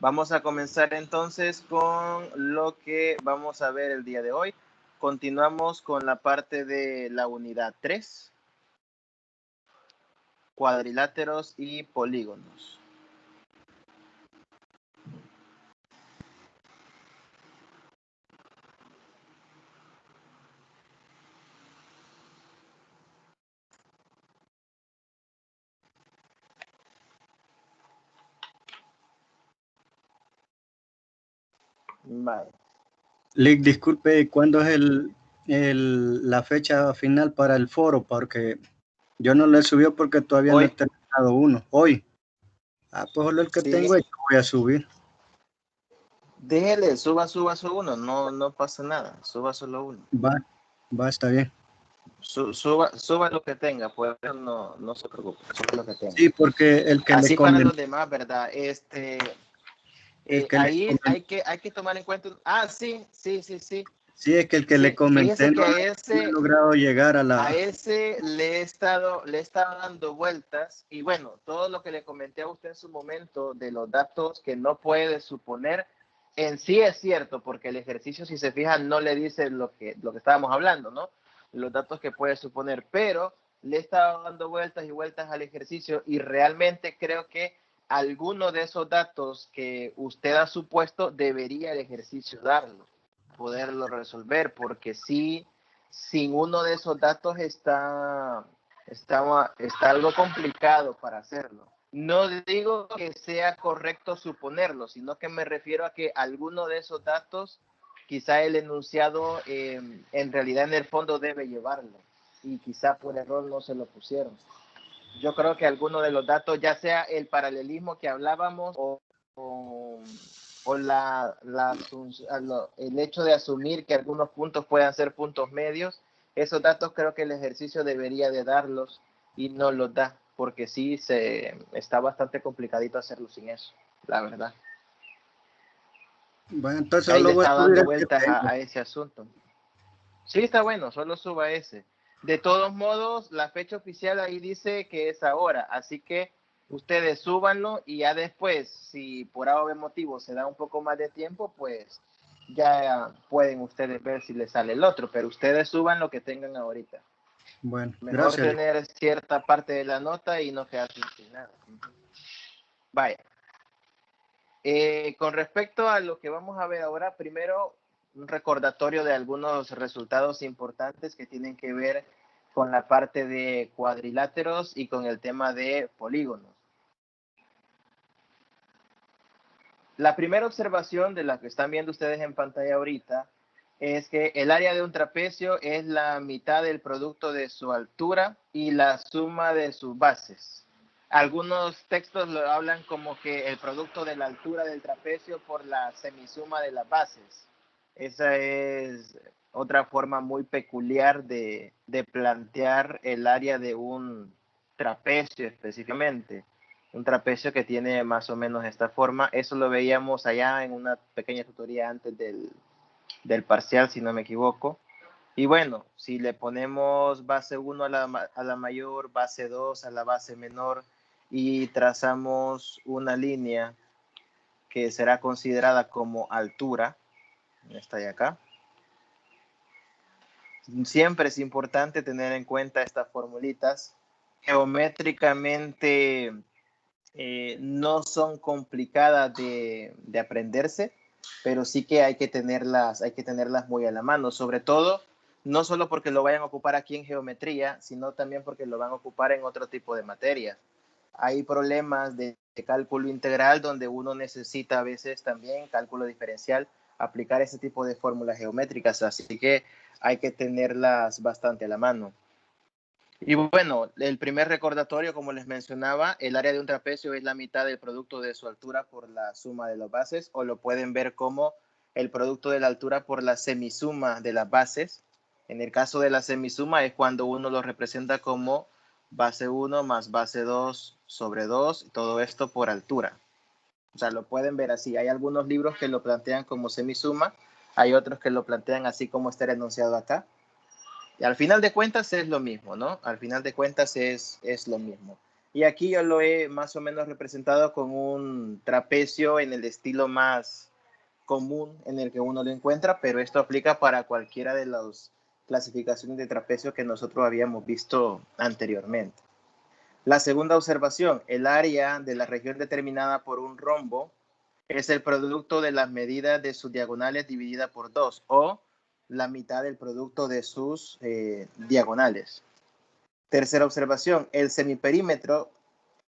Vamos a comenzar entonces con lo que vamos a ver el día de hoy. Continuamos con la parte de la unidad 3, cuadriláteros y polígonos. Vale. Lick, disculpe, ¿cuándo es la fecha final para el foro? Porque yo no le subí porque todavía Hoy. No he terminado uno. Hoy. Ah, pues solo el que Sí. tengo yo voy a subir. Déjele, suba uno, no pasa nada, suba solo uno. Va, está bien. Suba lo que tenga, pues no se preocupe, suba lo que tenga. Sí, porque el que así le para comenté, los demás, ¿verdad? Ahí hay que tomar en cuenta. Sí. Sí, es que el que Sí, le comenté fíjese que no he logrado llegar a ese le he estado dando vueltas, y bueno, todo lo que le comenté a usted en su momento de los datos que no puede suponer, en sí es cierto, porque el ejercicio, si se fijan, no le dice lo que estábamos hablando, ¿no? Los datos que puede suponer, pero le he estado dando vueltas y vueltas al ejercicio, y realmente creo que alguno de esos datos que usted ha supuesto debería el ejercicio darlo, poderlo resolver, porque sí, sin uno de esos datos está algo complicado para hacerlo. No digo que sea correcto suponerlo, sino que me refiero a que alguno de esos datos, quizá el enunciado en realidad en el fondo debe llevarlo, y quizá por error no se lo pusieron. Yo creo que alguno de los datos, ya sea el paralelismo que hablábamos o el hecho de asumir que algunos puntos puedan ser puntos medios, esos datos creo que el ejercicio debería de darlos y no los da, porque sí está bastante complicadito hacerlo sin eso, la verdad. Bueno, entonces Ahí solo le voy a está subir dando el que vueltas tengo. a ese asunto. Sí, está bueno, solo suba ese. De todos modos, la fecha oficial ahí dice que es ahora, así que ustedes súbanlo y ya después, si por algún motivo se da un poco más de tiempo, pues ya pueden ustedes ver si les sale el otro, pero ustedes suban lo que tengan ahorita. Bueno, Mejor gracias. tener cierta parte de la nota y no quedarse sin nada. Vaya. Con respecto a lo que vamos a ver ahora, primero un recordatorio de algunos resultados importantes que tienen que ver con la parte de cuadriláteros y con el tema de polígonos. La primera observación de la que están viendo ustedes en pantalla ahorita es que el área de un trapecio es la mitad del producto de su altura y la suma de sus bases. Algunos textos lo hablan como que el producto de la altura del trapecio por la semisuma de las bases. Esa es otra forma muy peculiar de plantear el área de un trapecio específicamente. Un trapecio que tiene más o menos esta forma. Eso lo veíamos allá en una pequeña tutoría antes del parcial, si no me equivoco. Y bueno, si le ponemos base 1 a la mayor, base 2 a la base menor y trazamos una línea que será considerada como altura, esta de acá, siempre es importante tener en cuenta estas formulitas. Geométricamente no son complicadas de aprenderse, pero sí que hay que tenerlas muy a la mano, sobre todo no solo porque lo vayan a ocupar aquí en geometría, sino también porque lo van a ocupar en otro tipo de materia. Hay problemas de cálculo integral donde uno necesita a veces también cálculo diferencial, aplicar ese tipo de fórmulas geométricas, así que hay que tenerlas bastante a la mano. Y bueno, el primer recordatorio, como les mencionaba, el área de un trapecio es la mitad del producto de su altura por la suma de las bases, o lo pueden ver como el producto de la altura por la semisuma de las bases. En el caso de la semisuma es cuando uno lo representa como base 1 más base 2 sobre 2, todo esto por altura. O sea, lo pueden ver así. Hay algunos libros que lo plantean como semisuma, hay otros que lo plantean así como está enunciado acá. Y al final de cuentas es lo mismo, ¿no? Al final de cuentas es lo mismo. Y aquí yo lo he más o menos representado con un trapecio en el estilo más común en el que uno lo encuentra, pero esto aplica para cualquiera de las clasificaciones de trapecio que nosotros habíamos visto anteriormente. La segunda observación, el área de la región determinada por un rombo es el producto de las medidas de sus diagonales dividida por 2 o la mitad del producto de sus diagonales. Tercera observación, el semiperímetro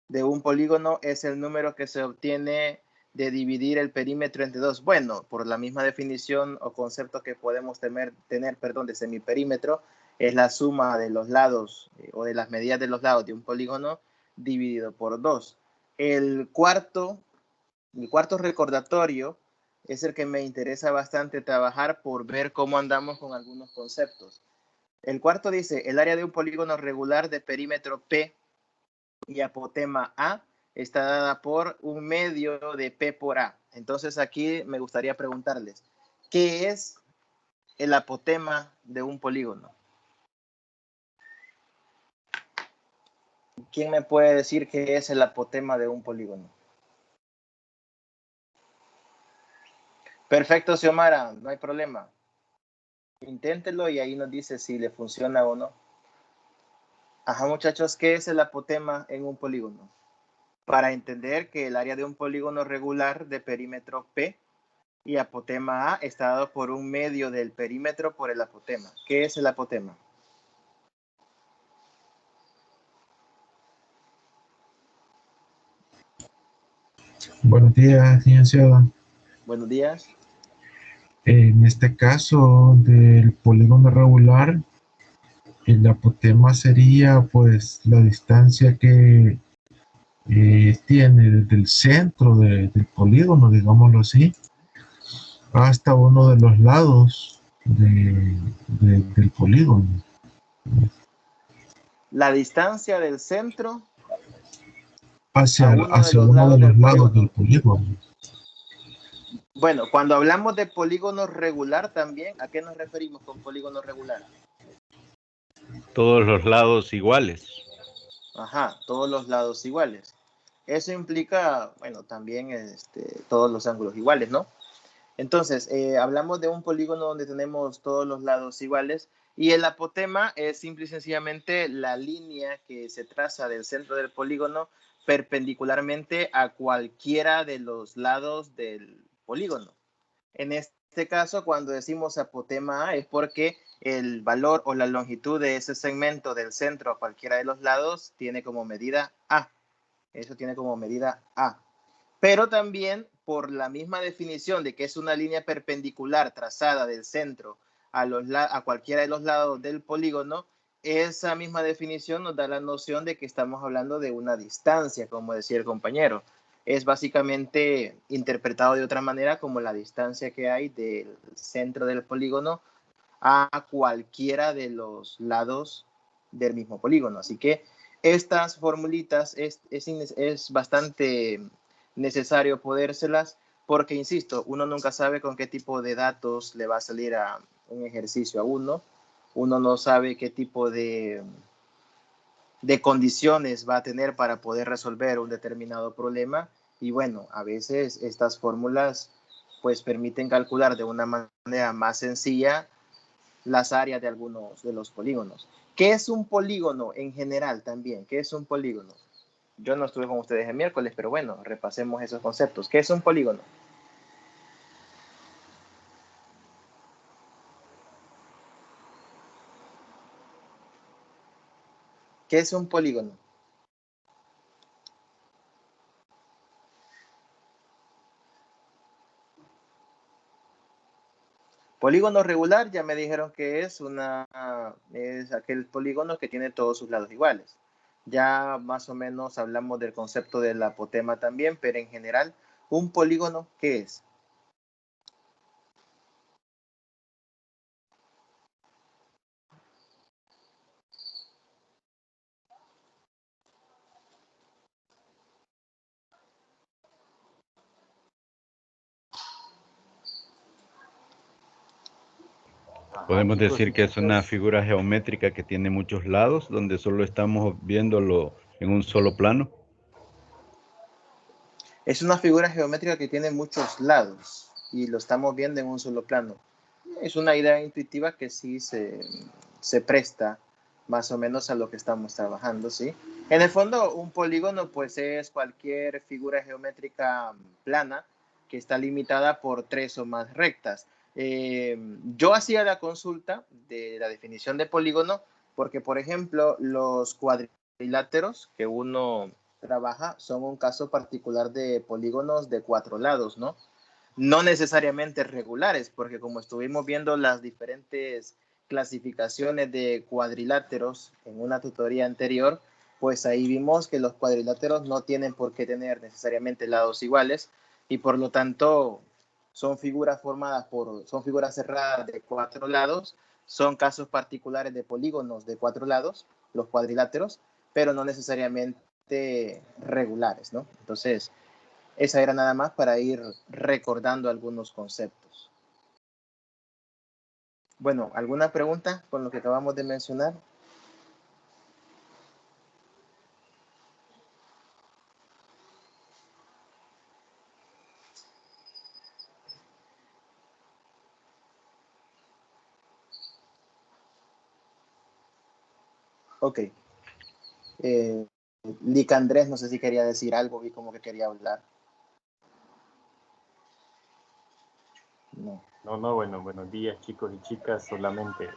de un polígono es el número que se obtiene de dividir el perímetro entre dos. Bueno, por la misma definición o concepto que podemos tener de semiperímetro, es la suma de los lados o de las medidas de los lados de un polígono dividido por 2. El cuarto recordatorio es el que me interesa bastante trabajar por ver cómo andamos con algunos conceptos. El cuarto dice, el área de un polígono regular de perímetro P y apotema A está dada por un medio de P por A. Entonces aquí me gustaría preguntarles, ¿qué es el apotema de un polígono? ¿Quién me puede decir qué es el apotema de un polígono? Perfecto, Xiomara, no hay problema. Inténtelo y ahí nos dice si le funciona o no. Ajá, muchachos, ¿qué es el apotema en un polígono? Para entender que el área de un polígono regular de perímetro P y apotema A está dado por un medio del perímetro por el apotema. ¿Qué es el apotema? Buenos días, licenciado. Buenos días. En este caso del polígono regular, el apotema sería pues la distancia que tiene desde el centro del polígono, digámoslo así, hasta uno de los lados del polígono. La distancia del centro Hacia, a uno de hacia los uno de lados los del lados del polígono. polígono. Bueno, cuando hablamos de polígono regular también, ¿a qué nos referimos con polígono regular? Todos los lados iguales. Ajá, todos los lados iguales. Eso implica, bueno, también todos los ángulos iguales, ¿no? Entonces, hablamos de un polígono donde tenemos todos los lados iguales y el apotema es simple y sencillamente la línea que se traza del centro del polígono perpendicularmente a cualquiera de los lados del polígono. En este caso, cuando decimos apotema A es porque el valor o la longitud de ese segmento del centro a cualquiera de los lados tiene como medida A. Eso tiene como medida A. Pero también por la misma definición de que es una línea perpendicular trazada del centro a cualquiera de los lados del polígono, esa misma definición nos da la noción de que estamos hablando de una distancia, como decía el compañero. Es básicamente interpretado de otra manera como la distancia que hay del centro del polígono a cualquiera de los lados del mismo polígono. Así que estas formulitas es bastante necesario podérselas porque, insisto, uno nunca sabe con qué tipo de datos le va a salir a un ejercicio a uno. Uno no sabe qué tipo de condiciones va a tener para poder resolver un determinado problema. Y bueno, a veces estas fórmulas pues permiten calcular de una manera más sencilla las áreas de algunos de los polígonos. ¿Qué es un polígono en general también? ¿Qué es un polígono? Yo no estuve con ustedes el miércoles, pero bueno, repasemos esos conceptos. ¿Qué es un polígono? ¿Qué es un polígono? Polígono regular, ya me dijeron que es aquel polígono que tiene todos sus lados iguales. Ya más o menos hablamos del concepto del apotema también, pero en general, ¿un polígono qué es? Podemos decir que es una figura geométrica que tiene muchos lados, donde solo estamos viendo en un solo plano. Es una figura geométrica que tiene muchos lados y lo estamos viendo en un solo plano. Es una idea intuitiva que sí se presta más o menos a lo que estamos trabajando, ¿sí? En el fondo, un polígono pues es cualquier figura geométrica plana que está limitada por 3 o más rectas. Yo hacía la consulta de la definición de polígono porque, por ejemplo, los cuadriláteros que uno trabaja son un caso particular de polígonos de 4 lados, ¿no? No necesariamente regulares, porque como estuvimos viendo las diferentes clasificaciones de cuadriláteros en una tutoría anterior, pues ahí vimos que los cuadriláteros no tienen por qué tener necesariamente lados iguales y por lo tanto son figuras son figuras cerradas de 4 lados, son casos particulares de polígonos de 4 lados, los cuadriláteros, pero no necesariamente regulares, ¿no? Entonces, esa era nada más para ir recordando algunos conceptos. Bueno, ¿alguna pregunta con lo que acabamos de mencionar? Ok. Lic Andrés, no sé si quería decir algo, vi como que quería hablar. No. No, bueno, buenos días chicos y chicas, solamente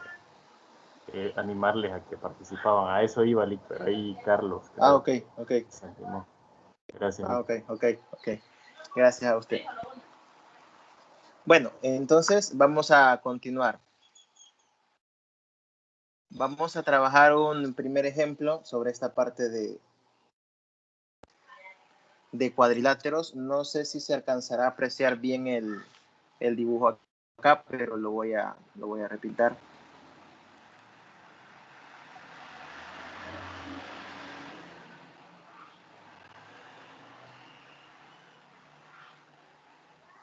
animarles a que participaban. A eso iba, Lic, pero ahí Carlos. Ok. Se animó. Gracias. Ok. Gracias a usted. Bueno, entonces vamos a continuar. Vamos a trabajar un primer ejemplo sobre esta parte de cuadriláteros. No sé si se alcanzará a apreciar bien el dibujo acá, pero lo voy a repintar.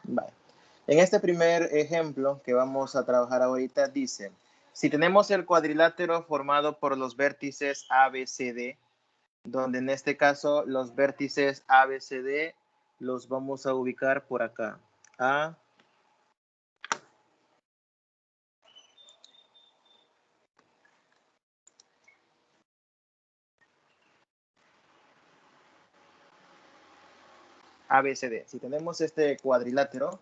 Vale. En este primer ejemplo que vamos a trabajar ahorita dice, si tenemos el cuadrilátero formado por los vértices ABCD, donde en este caso los vértices ABCD los vamos a ubicar por acá. ABCD. Si tenemos este cuadrilátero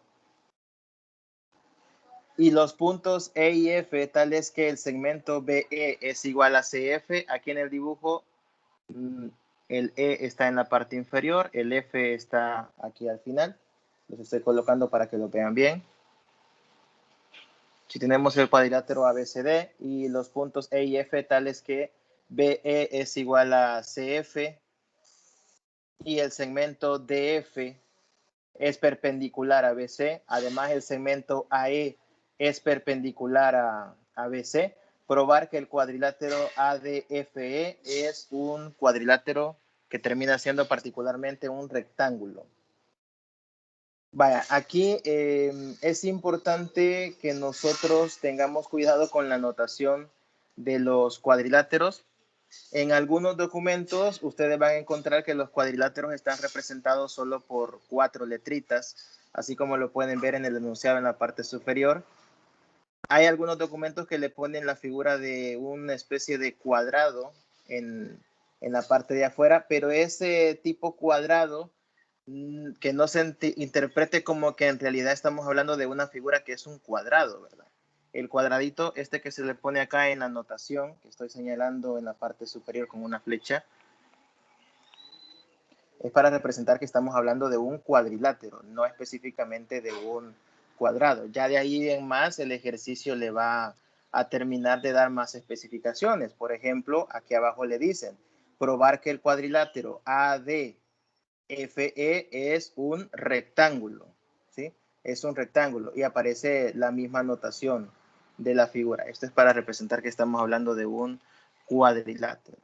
y los puntos E y F, tal es que el segmento BE es igual a CF, aquí en el dibujo el E está en la parte inferior, el F está aquí al final. Los estoy colocando para que lo vean bien. Si tenemos el cuadrilátero ABCD y los puntos E y F tales que BE es igual a CF y el segmento DF es perpendicular a BC, además el segmento AE es perpendicular a BC, probar que el cuadrilátero ADFE es un cuadrilátero que termina siendo particularmente un rectángulo. Vaya, aquí es importante que nosotros tengamos cuidado con la notación de los cuadriláteros. En algunos documentos ustedes van a encontrar que los cuadriláteros están representados solo por 4 letritas, así como lo pueden ver en el enunciado en la parte superior. Hay algunos documentos que le ponen la figura de una especie de cuadrado en la parte de afuera, pero ese tipo cuadrado que no se interprete como que en realidad estamos hablando de una figura que es un cuadrado, ¿verdad? El cuadradito este que se le pone acá en la notación, que estoy señalando en la parte superior con una flecha, es para representar que estamos hablando de un cuadrilátero, no específicamente de un cuadrado. Ya de ahí en más el ejercicio le va a terminar de dar más especificaciones. Por ejemplo, aquí abajo le dicen, probar que el cuadrilátero AD FE es un rectángulo, ¿sí? Es un rectángulo y aparece la misma notación de la figura. Esto es para representar que estamos hablando de un cuadrilátero.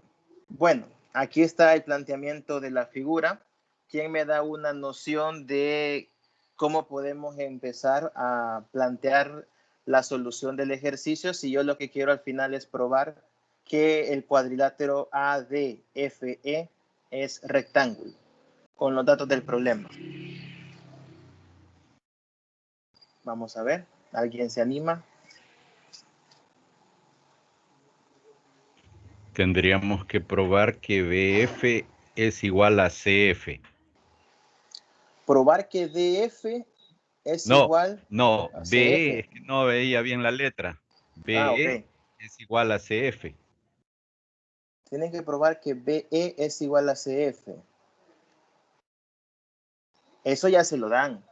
Bueno, aquí está el planteamiento de la figura. ¿Quién me da una noción de cómo podemos empezar a plantear la solución del ejercicio? Si yo lo que quiero al final es probar que el cuadrilátero ADFE es rectángulo, con los datos del problema. Vamos a ver, ¿alguien se anima? Tendríamos que probar que BF es igual a CF. Probar que DF es No, igual no, a BE, CF. es que no veía bien la letra. Ah, BE ok. es igual a CF. Tienen que probar que BE es igual a CF. Eso ya se lo dan.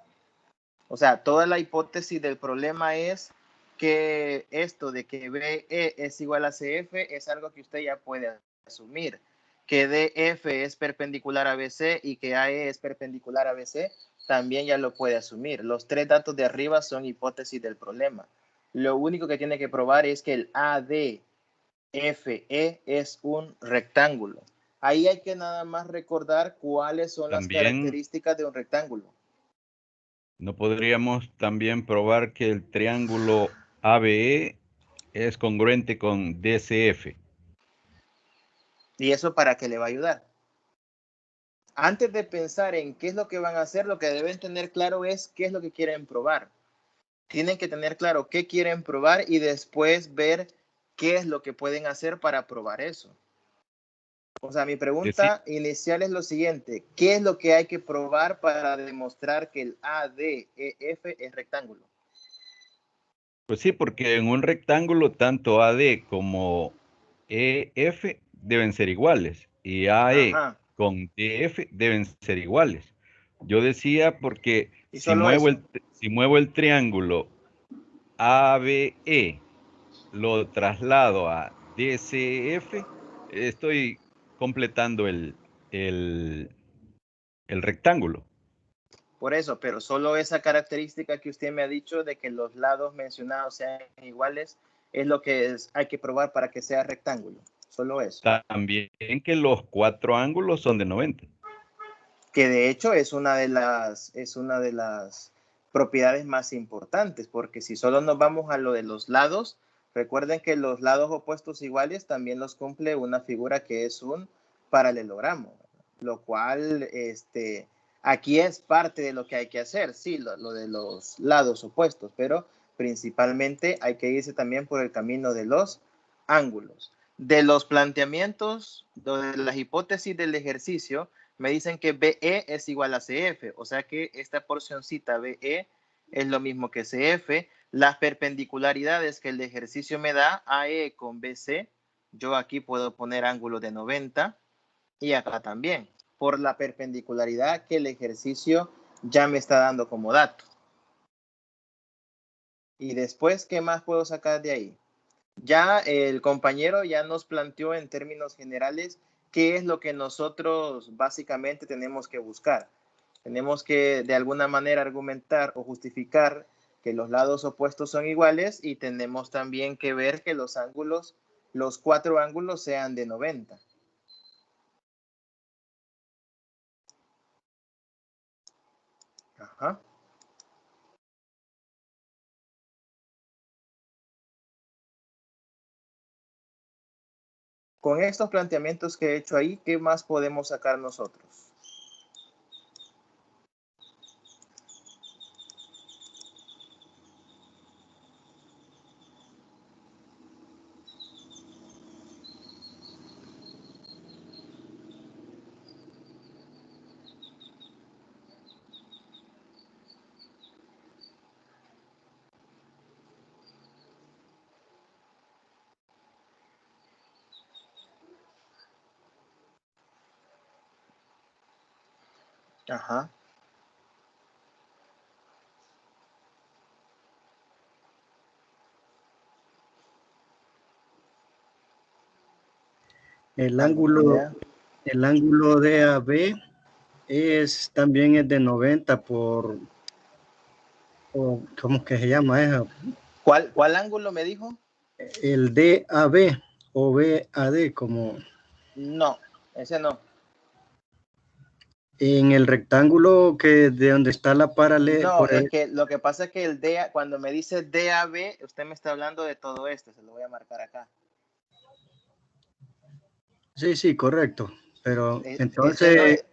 O sea, toda la hipótesis del problema es que esto de que BE es igual a CF es algo que usted ya puede asumir. Que DF es perpendicular a BC y que AE es perpendicular a BC, también ya lo puede asumir. Los tres datos de arriba son hipótesis del problema. Lo único que tiene que probar es que el ADFE es un rectángulo. Ahí hay que nada más recordar cuáles son las También características de un rectángulo. no podríamos también probar que el triángulo ABE es congruente con DCF. ¿Y eso para qué le va a ayudar? Antes de pensar en qué es lo que van a hacer, lo que deben tener claro es qué es lo que quieren probar. Tienen que tener claro qué quieren probar y después ver qué es lo que pueden hacer para probar eso. O sea, mi pregunta inicial es lo siguiente. ¿Qué es lo que hay que probar para demostrar que el ADEF es rectángulo? Pues sí, porque en un rectángulo tanto AD como EF deben ser iguales y AE Ajá. con DF deben ser iguales. Yo decía porque Y solo eso. si muevo el triángulo ABE, lo traslado a DCF, estoy completando el rectángulo. Por eso, pero solo esa característica que usted me ha dicho de que los lados mencionados sean iguales es lo que hay que probar para que sea rectángulo. Solo eso. También que los 4 ángulos son de 90. Que de hecho es una de las propiedades más importantes, porque si solo nos vamos a lo de los lados, recuerden que los lados opuestos iguales también los cumple una figura que es un paralelogramo, lo cual aquí es parte de lo que hay que hacer, sí, lo de los lados opuestos, pero principalmente hay que irse también por el camino de los ángulos. De los planteamientos, de las hipótesis del ejercicio, me dicen que BE es igual a CF, o sea que esta porcioncita BE es lo mismo que CF. Las perpendicularidades que el ejercicio me da, AE con BC, yo aquí puedo poner ángulo de 90 y acá también, por la perpendicularidad que el ejercicio ya me está dando como dato. Y después, ¿qué más puedo sacar de ahí? Ya el compañero ya nos planteó en términos generales qué es lo que nosotros básicamente tenemos que buscar. Tenemos que de alguna manera argumentar o justificar que los lados opuestos son iguales y tenemos también que ver que los ángulos, los 4 ángulos sean de 90. Ajá. Con estos planteamientos que he hecho ahí, ¿qué más podemos sacar nosotros? Ajá. El ¿Alguna ángulo, idea? el ángulo DAB también es de 90 ¿cómo que se llama eso? ¿Cuál ángulo me dijo? El DAB o BAD, como No, ese no. en el rectángulo que de donde está la paralela. No, es que lo que pasa es que el DA, cuando me dice DAB, usted me está hablando de todo esto, se lo voy a marcar acá. Sí, correcto. Pero Ese entonces, no es,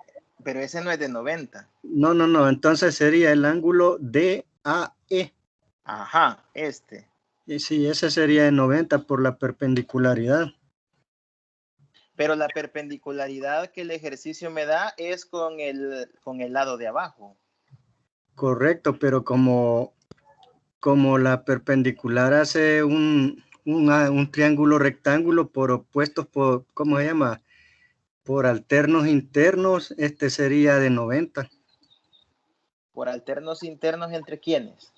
pero ese no es de 90. no, entonces sería el ángulo DAE. Ajá, este. Y sí, ese sería de 90 por la perpendicularidad. Pero la perpendicularidad que el ejercicio me da es con el lado de abajo. Correcto, pero como la perpendicular hace un triángulo rectángulo por opuestos, por, ¿cómo se llama? Por alternos internos, este sería de 90. ¿Por alternos internos entre quiénes?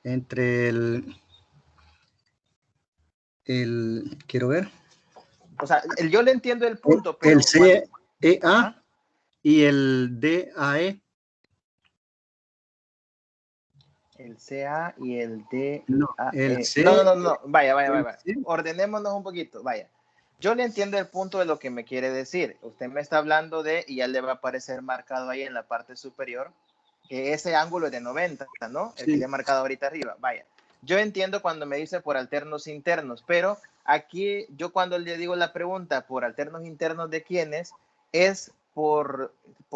Entre quiero ver. O sea, yo le entiendo el punto, pero... El CEA Ajá. y el DAE. El CA y el D. No, el C. No. Vaya. Sí. Ordenémonos un poquito. Vaya. Yo le entiendo el punto de lo que me quiere decir. Usted me está hablando de, y ya le va a aparecer marcado ahí en la parte superior, que ese ángulo es de 90, ¿no? El que le he marcado ahorita arriba. Vaya. Yo entiendo cuando me dice por alternos internos, pero aquí yo cuando le digo la pregunta por alternos internos de quiénes, es por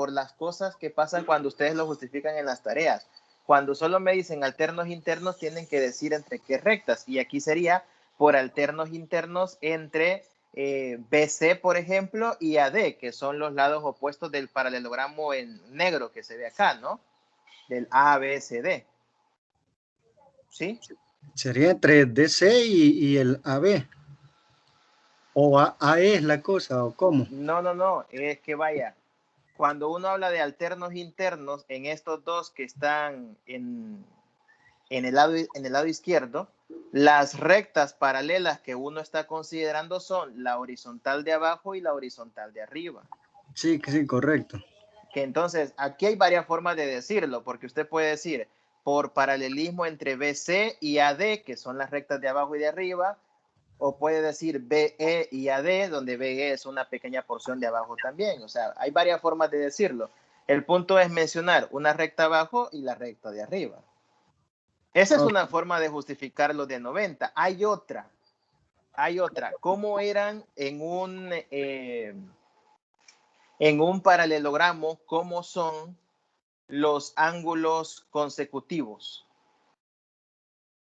las cosas que pasan cuando ustedes lo justifican en las tareas. Cuando solo me dicen alternos internos, tienen que decir entre qué rectas. Y aquí sería por alternos internos entre BC, por ejemplo, y AD, que son los lados opuestos del paralelogramo en negro que se ve acá, ¿no? Del ABCD. ¿Sí? Sería entre DC y el AB. ¿O AE es la cosa o cómo? No. Es que vaya. Cuando uno habla de alternos internos, en estos dos que están en el lado izquierdo, las rectas paralelas que uno está considerando son la horizontal de abajo y la horizontal de arriba. Sí, correcto. Que entonces, aquí hay varias formas de decirlo, porque usted puede decir por paralelismo entre BC y AD, que son las rectas de abajo y de arriba, o puede decir BE y AD, donde BE es una pequeña porción de abajo también. O sea, hay varias formas de decirlo. El punto es mencionar una recta abajo y la recta de arriba. Esa es una forma de justificar los de 90. Hay otra. ¿Cómo eran en un paralelogramo? ¿Cómo son los ángulos consecutivos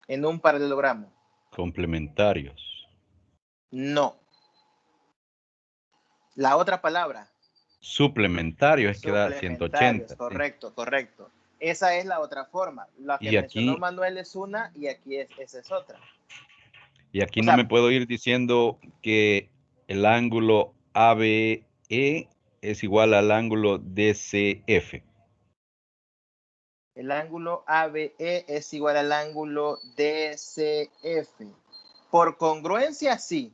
en un paralelogramo? Complementarios. No. La otra palabra. Suplementario, es que da 180. Correcto. Esa es la otra forma. La que mencionó Manuel es una y aquí esa es otra. Y aquí no me puedo ir diciendo que el ángulo ABE es igual al ángulo DCF. El ángulo ABE es igual al ángulo DCF. Por congruencia, sí.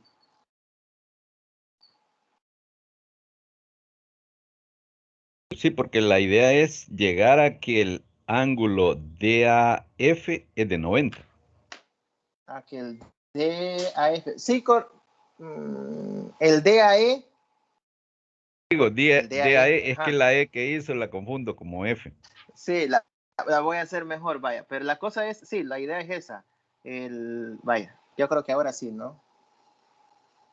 Sí, porque la idea es llegar a que el ángulo DAF es de 90. A que el DAF. Sí, el DAE. Digo, DAE es ajá. que la E que hizo la confundo como F. Sí, la voy a hacer mejor, vaya. Pero la cosa es, sí, la idea es esa. Vaya, yo creo que ahora sí, ¿no?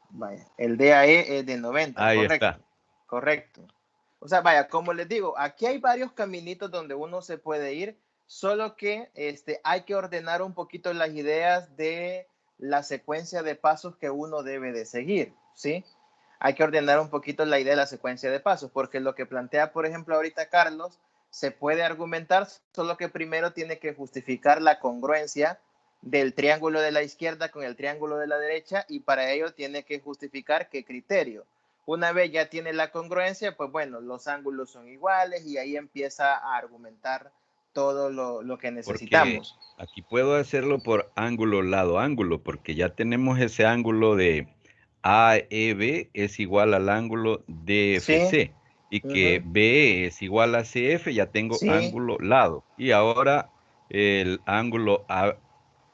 Vaya, el DAE es de 90, Ahí correcto. está. Correcto. O sea, vaya, como les digo, aquí hay varios caminitos donde uno se puede ir, solo que hay que ordenar un poquito las ideas de la secuencia de pasos que uno debe de seguir, ¿sí? Hay que ordenar un poquito la idea de la secuencia de pasos, porque lo que plantea, por ejemplo, ahorita Carlos, se puede argumentar, solo que primero tiene que justificar la congruencia del triángulo de la izquierda con el triángulo de la derecha, y para ello tiene que justificar qué criterio. Una vez ya tiene la congruencia, pues bueno, los ángulos son iguales y ahí empieza a argumentar todo lo que necesitamos. Porque aquí puedo hacerlo por ángulo, lado, ángulo, porque ya tenemos ese ángulo de AEB es igual al ángulo DFC. Sí. Y que BE es igual a CF, ya tengo ángulo, lado. Y ahora el ángulo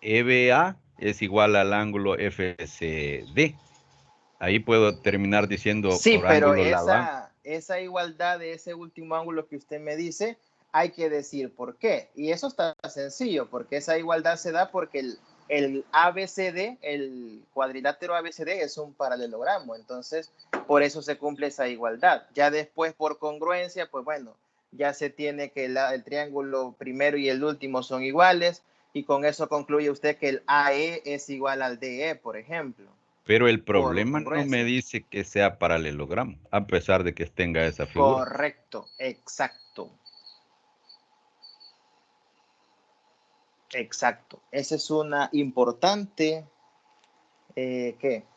EBA es igual al ángulo FCD. Ahí puedo terminar diciendo por ángulo, lado, ángulo. Esa igualdad de ese último ángulo que usted me dice, hay que decir por qué. Y eso está sencillo, porque esa igualdad se da porque el ABCD, el cuadrilátero ABCD es un paralelogramo, entonces por eso se cumple esa igualdad. Ya después por congruencia, pues bueno, ya se tiene que el triángulo primero y el último son iguales y con eso concluye usted que el AE es igual al DE, por ejemplo. Pero el problema no me dice que sea paralelogramo, a pesar de que tenga esa figura. Correcto, exacto. Exacto. Esa es una importante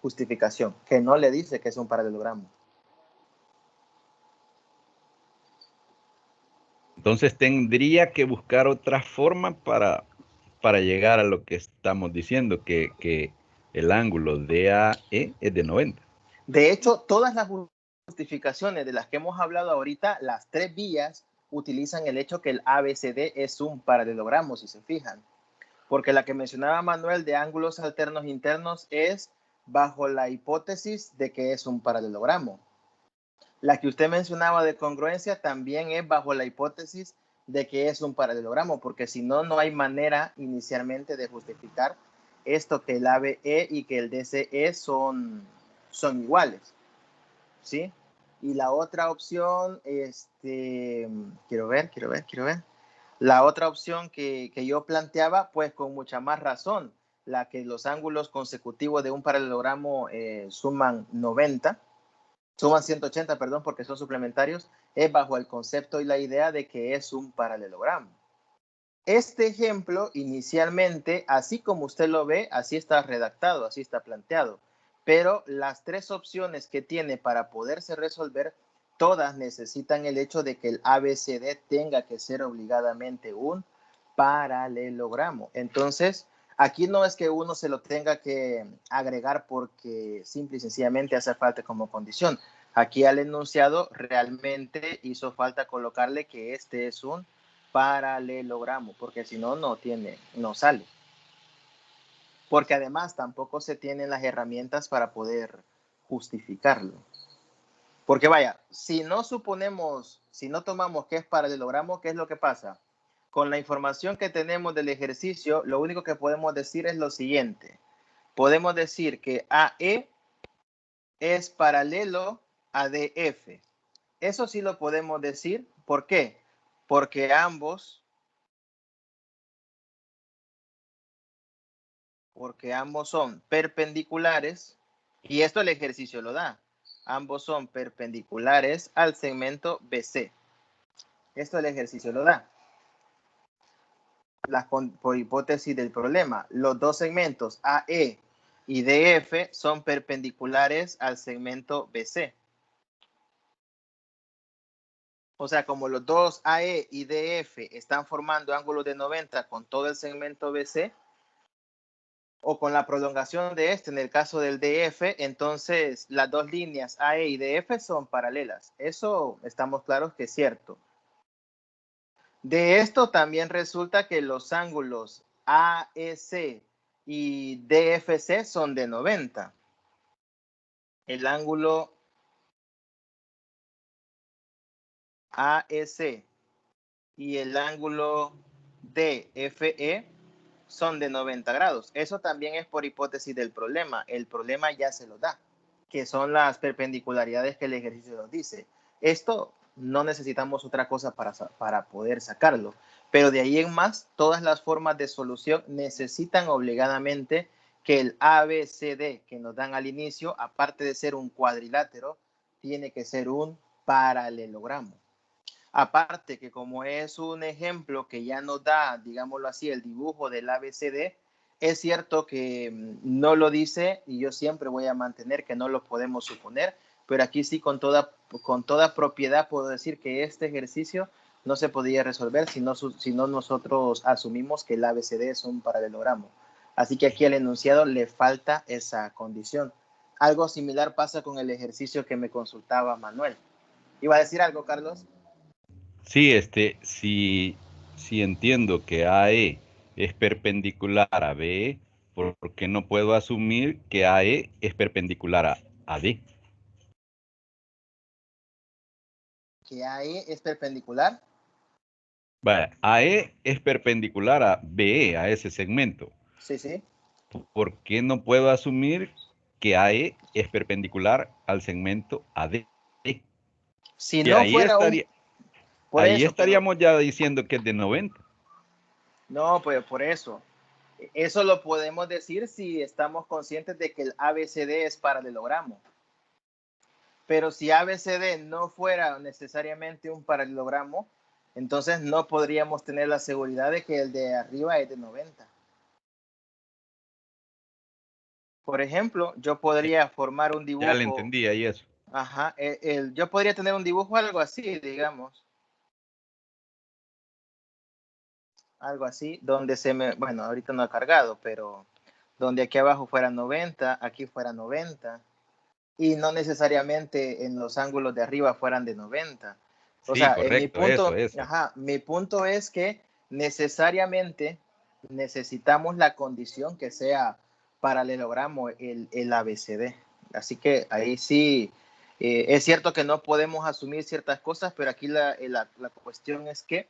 justificación, que no le dice que es un paralelogramo. Entonces tendría que buscar otra forma para llegar a lo que estamos diciendo, que el ángulo DAE es de 90. De hecho, todas las justificaciones de las que hemos hablado ahorita, las tres vías utilizan el hecho que el ABCD es un paralelogramo, si se fijan. Porque la que mencionaba Manuel de ángulos alternos internos es bajo la hipótesis de que es un paralelogramo. La que usted mencionaba de congruencia también es bajo la hipótesis de que es un paralelogramo, porque si no, no hay manera inicialmente de justificar esto, que el ABE y que el DCE son iguales, ¿sí? Y la otra opción, quiero ver. La otra opción que yo planteaba, pues con mucha más razón, la que los ángulos consecutivos de un paralelogramo suman 180, perdón, porque son suplementarios, es bajo el concepto y la idea de que es un paralelogramo. Este ejemplo, inicialmente, así como usted lo ve, así está redactado, así está planteado, pero las tres opciones que tiene para poderse resolver, todas necesitan el hecho de que el ABCD tenga que ser obligadamente un paralelogramo. Entonces, aquí no es que uno se lo tenga que agregar porque simple y sencillamente hace falta como condición. Aquí al enunciado realmente hizo falta colocarle que este es un paralelogramo, porque si no, no sale. Porque además tampoco se tienen las herramientas para poder justificarlo. Porque vaya, si no tomamos que es paralelogramo, ¿qué es lo que pasa? Con la información que tenemos del ejercicio, lo único que podemos decir es lo siguiente. Podemos decir que AE es paralelo a DF. Eso sí lo podemos decir. ¿Por qué? Porque ambos son perpendiculares, y esto el ejercicio lo da. Ambos son perpendiculares al segmento BC. Esto el ejercicio lo da. Por hipótesis del problema, los dos segmentos AE y DF son perpendiculares al segmento BC. O sea, como los dos AE y DF están formando ángulos de 90 con todo el segmento BC, o con la prolongación de este, en el caso del DF, entonces las dos líneas AE y DF son paralelas. Eso estamos claros que es cierto. De esto también resulta que los ángulos AEC y DFC son de 90. El ángulo AEC y el ángulo DFE son de 90 grados. Eso también es por hipótesis del problema. El problema ya se lo da, que son las perpendicularidades que el ejercicio nos dice. Esto no necesitamos otra cosa para poder sacarlo. Pero de ahí en más, todas las formas de solución necesitan obligadamente que el ABCD que nos dan al inicio, aparte de ser un cuadrilátero, tiene que ser un paralelogramo. Aparte que como es un ejemplo que ya nos da, digámoslo así, el dibujo del ABCD, es cierto que no lo dice y yo siempre voy a mantener que no lo podemos suponer, pero aquí sí con toda propiedad puedo decir que este ejercicio no se podría resolver si no nosotros asumimos que el ABCD es un paralelogramo. Así que aquí al enunciado le falta esa condición. Algo similar pasa con el ejercicio que me consultaba Manuel. ¿Iba a decir algo, Carlos? Sí, si entiendo que AE es perpendicular a BE, ¿por qué no puedo asumir que AE es perpendicular a AD? Que AE es perpendicular. Vale, AE es perpendicular a BE, a ese segmento. Sí, sí. ¿por qué no puedo asumir que AE es perpendicular al segmento AD? Si Que no fuera por ahí eso, pero estaríamos ya diciendo que es de 90. no, pues por eso. Eso lo podemos decir si estamos conscientes de que el ABCD es paralelogramo. Pero si ABCD no fuera necesariamente un paralelogramo, entonces no podríamos tener la seguridad de que el de arriba es de 90. Por ejemplo, yo podría formar un Ya le dibujo. entendí ahí eso. Ajá, yo podría tener un dibujo algo así, digamos. Algo así, donde bueno, ahorita no ha cargado, pero donde aquí abajo fuera 90, aquí fuera 90. Y no necesariamente en los ángulos de arriba fueran de 90. O Sí, sea, en correcto, eso. mi punto es que necesariamente necesitamos la condición que sea paralelogramo el ABCD. Así que ahí sí, es cierto que no podemos asumir ciertas cosas, pero aquí la cuestión es que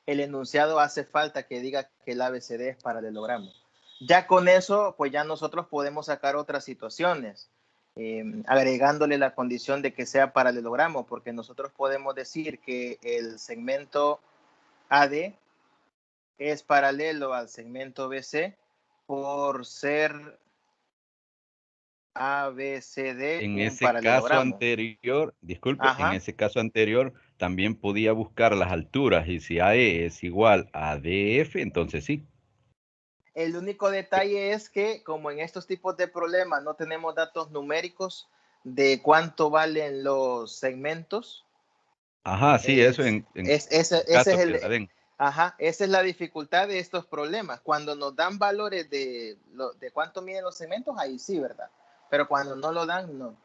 el enunciado hace falta que diga que el ABCD es paralelogramo. Ya con eso, pues ya nosotros podemos sacar otras situaciones, agregándole la condición de que sea paralelogramo, porque nosotros podemos decir que el segmento AD es paralelo al segmento BC por ser ABCD En un ese caso paralelogramo. anterior, disculpe, en Ajá. ese caso anterior también podía buscar las alturas y si AE es igual a DF, entonces sí. El único detalle es que, como en estos tipos de problemas no tenemos datos numéricos de cuánto valen los segmentos, Ajá, sí, eso en ese es caso que el, la den. ajá, esa es la dificultad de estos problemas. Cuando nos dan valores de cuánto miden los segmentos, ahí sí, ¿verdad? Pero cuando no lo dan, no.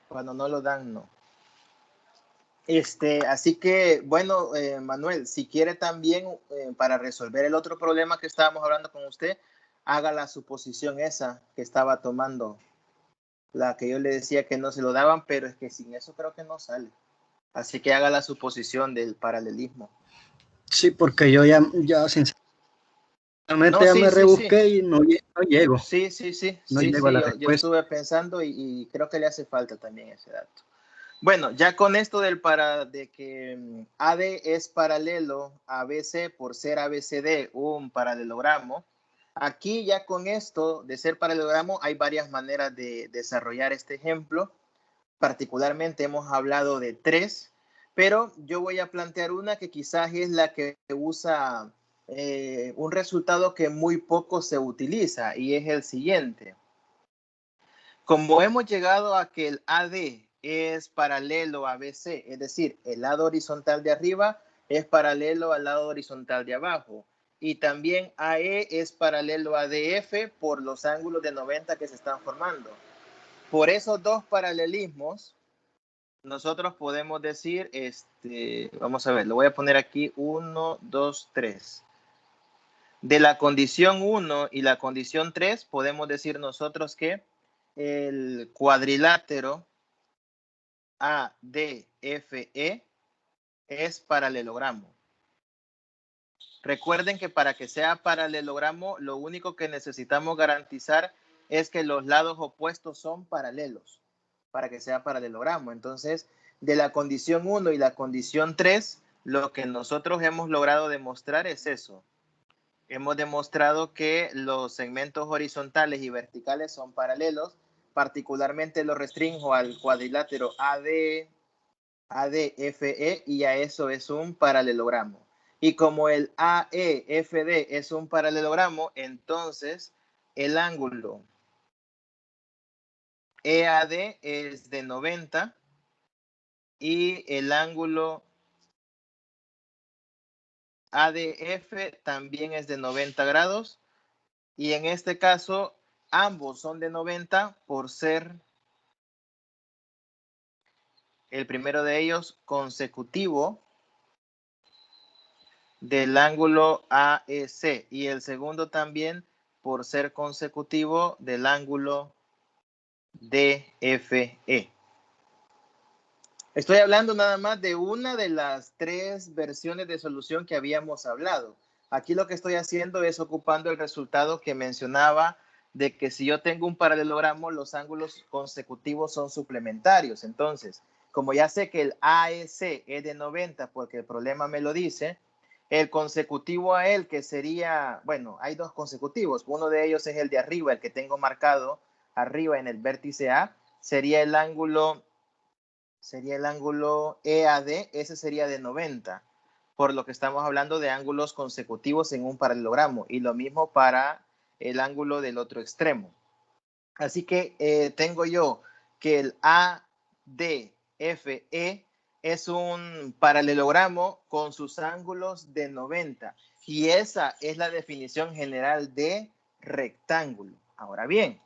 Cuando no lo dan, no. Así que, bueno, Manuel, si quiere también, para resolver el otro problema que estábamos hablando con usted, haga la suposición esa que estaba tomando, la que yo le decía que no se lo daban, pero es que sin eso creo que no sale. Así que haga la suposición del paralelismo. Sí, porque yo ya sinceramente No, ya sí, me sí, sí. rebusqué y no llego. Sí, sí, sí, No sí, llego a sí. la Yo respuesta. estuve pensando y creo que le hace falta también ese dato. Bueno, ya con esto de que AD es paralelo a BC por ser ABCD un paralelogramo, aquí ya con esto de ser paralelogramo hay varias maneras de desarrollar este ejemplo. Particularmente hemos hablado de 3, pero yo voy a plantear una que quizás es la que usa un resultado que muy poco se utiliza y es el siguiente. Como hemos llegado a que el AD es paralelo a BC, es decir, el lado horizontal de arriba es paralelo al lado horizontal de abajo. Y también AE es paralelo a DF por los ángulos de 90 que se están formando. Por esos dos paralelismos, nosotros podemos decir, vamos a ver, lo voy a poner aquí 1, 2, 3. De la condición 1 y la condición 3, podemos decir nosotros que el cuadrilátero ADFE es paralelogramo. Recuerden que para que sea paralelogramo, lo único que necesitamos garantizar es que los lados opuestos son paralelos para que sea paralelogramo. Entonces, de la condición 1 y la condición 3, lo que nosotros hemos logrado demostrar es eso. Hemos demostrado que los segmentos horizontales y verticales son paralelos. Particularmente lo restringo al cuadrilátero ADFE y a eso es un paralelogramo. Y como el AEFD es un paralelogramo, entonces el ángulo EAD es de 90 y el ángulo ADF también es de 90 grados. Y en este caso, ambos son de 90 por ser el primero de ellos consecutivo del ángulo AEC y el segundo también por ser consecutivo del ángulo DFE. Estoy hablando nada más de una de las 3 versiones de solución que habíamos hablado. Aquí lo que estoy haciendo es ocupando el resultado que mencionaba de que si yo tengo un paralelogramo, los ángulos consecutivos son suplementarios. Entonces, como ya sé que el AEC es de 90 porque el problema me lo dice, el consecutivo a él, que sería, bueno, hay dos consecutivos. Uno de ellos es el de arriba, el que tengo marcado arriba en el vértice A, sería el ángulo EAD, ese sería de 90, por lo que estamos hablando de ángulos consecutivos en un paralelogramo, y lo mismo para el ángulo del otro extremo. Así que tengo yo que el ADFE es un paralelogramo con sus ángulos de 90, y esa es la definición general de rectángulo. Ahora bien,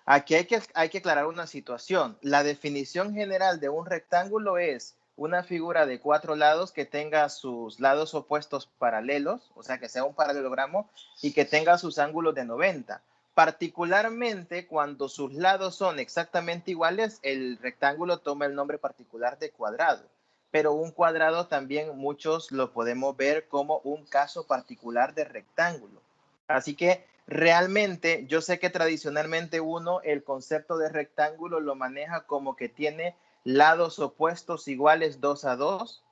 aquí hay que aclarar una situación. La definición general de un rectángulo es una figura de 4 lados que tenga sus lados opuestos paralelos, o sea, que sea un paralelogramo y que tenga sus ángulos de 90. Particularmente cuando sus lados son exactamente iguales, el rectángulo toma el nombre particular de cuadrado. Pero un cuadrado también muchos lo podemos ver como un caso particular de rectángulo. Así que realmente yo sé que tradicionalmente uno el concepto de rectángulo lo maneja como que tiene lados opuestos iguales 2 a 2,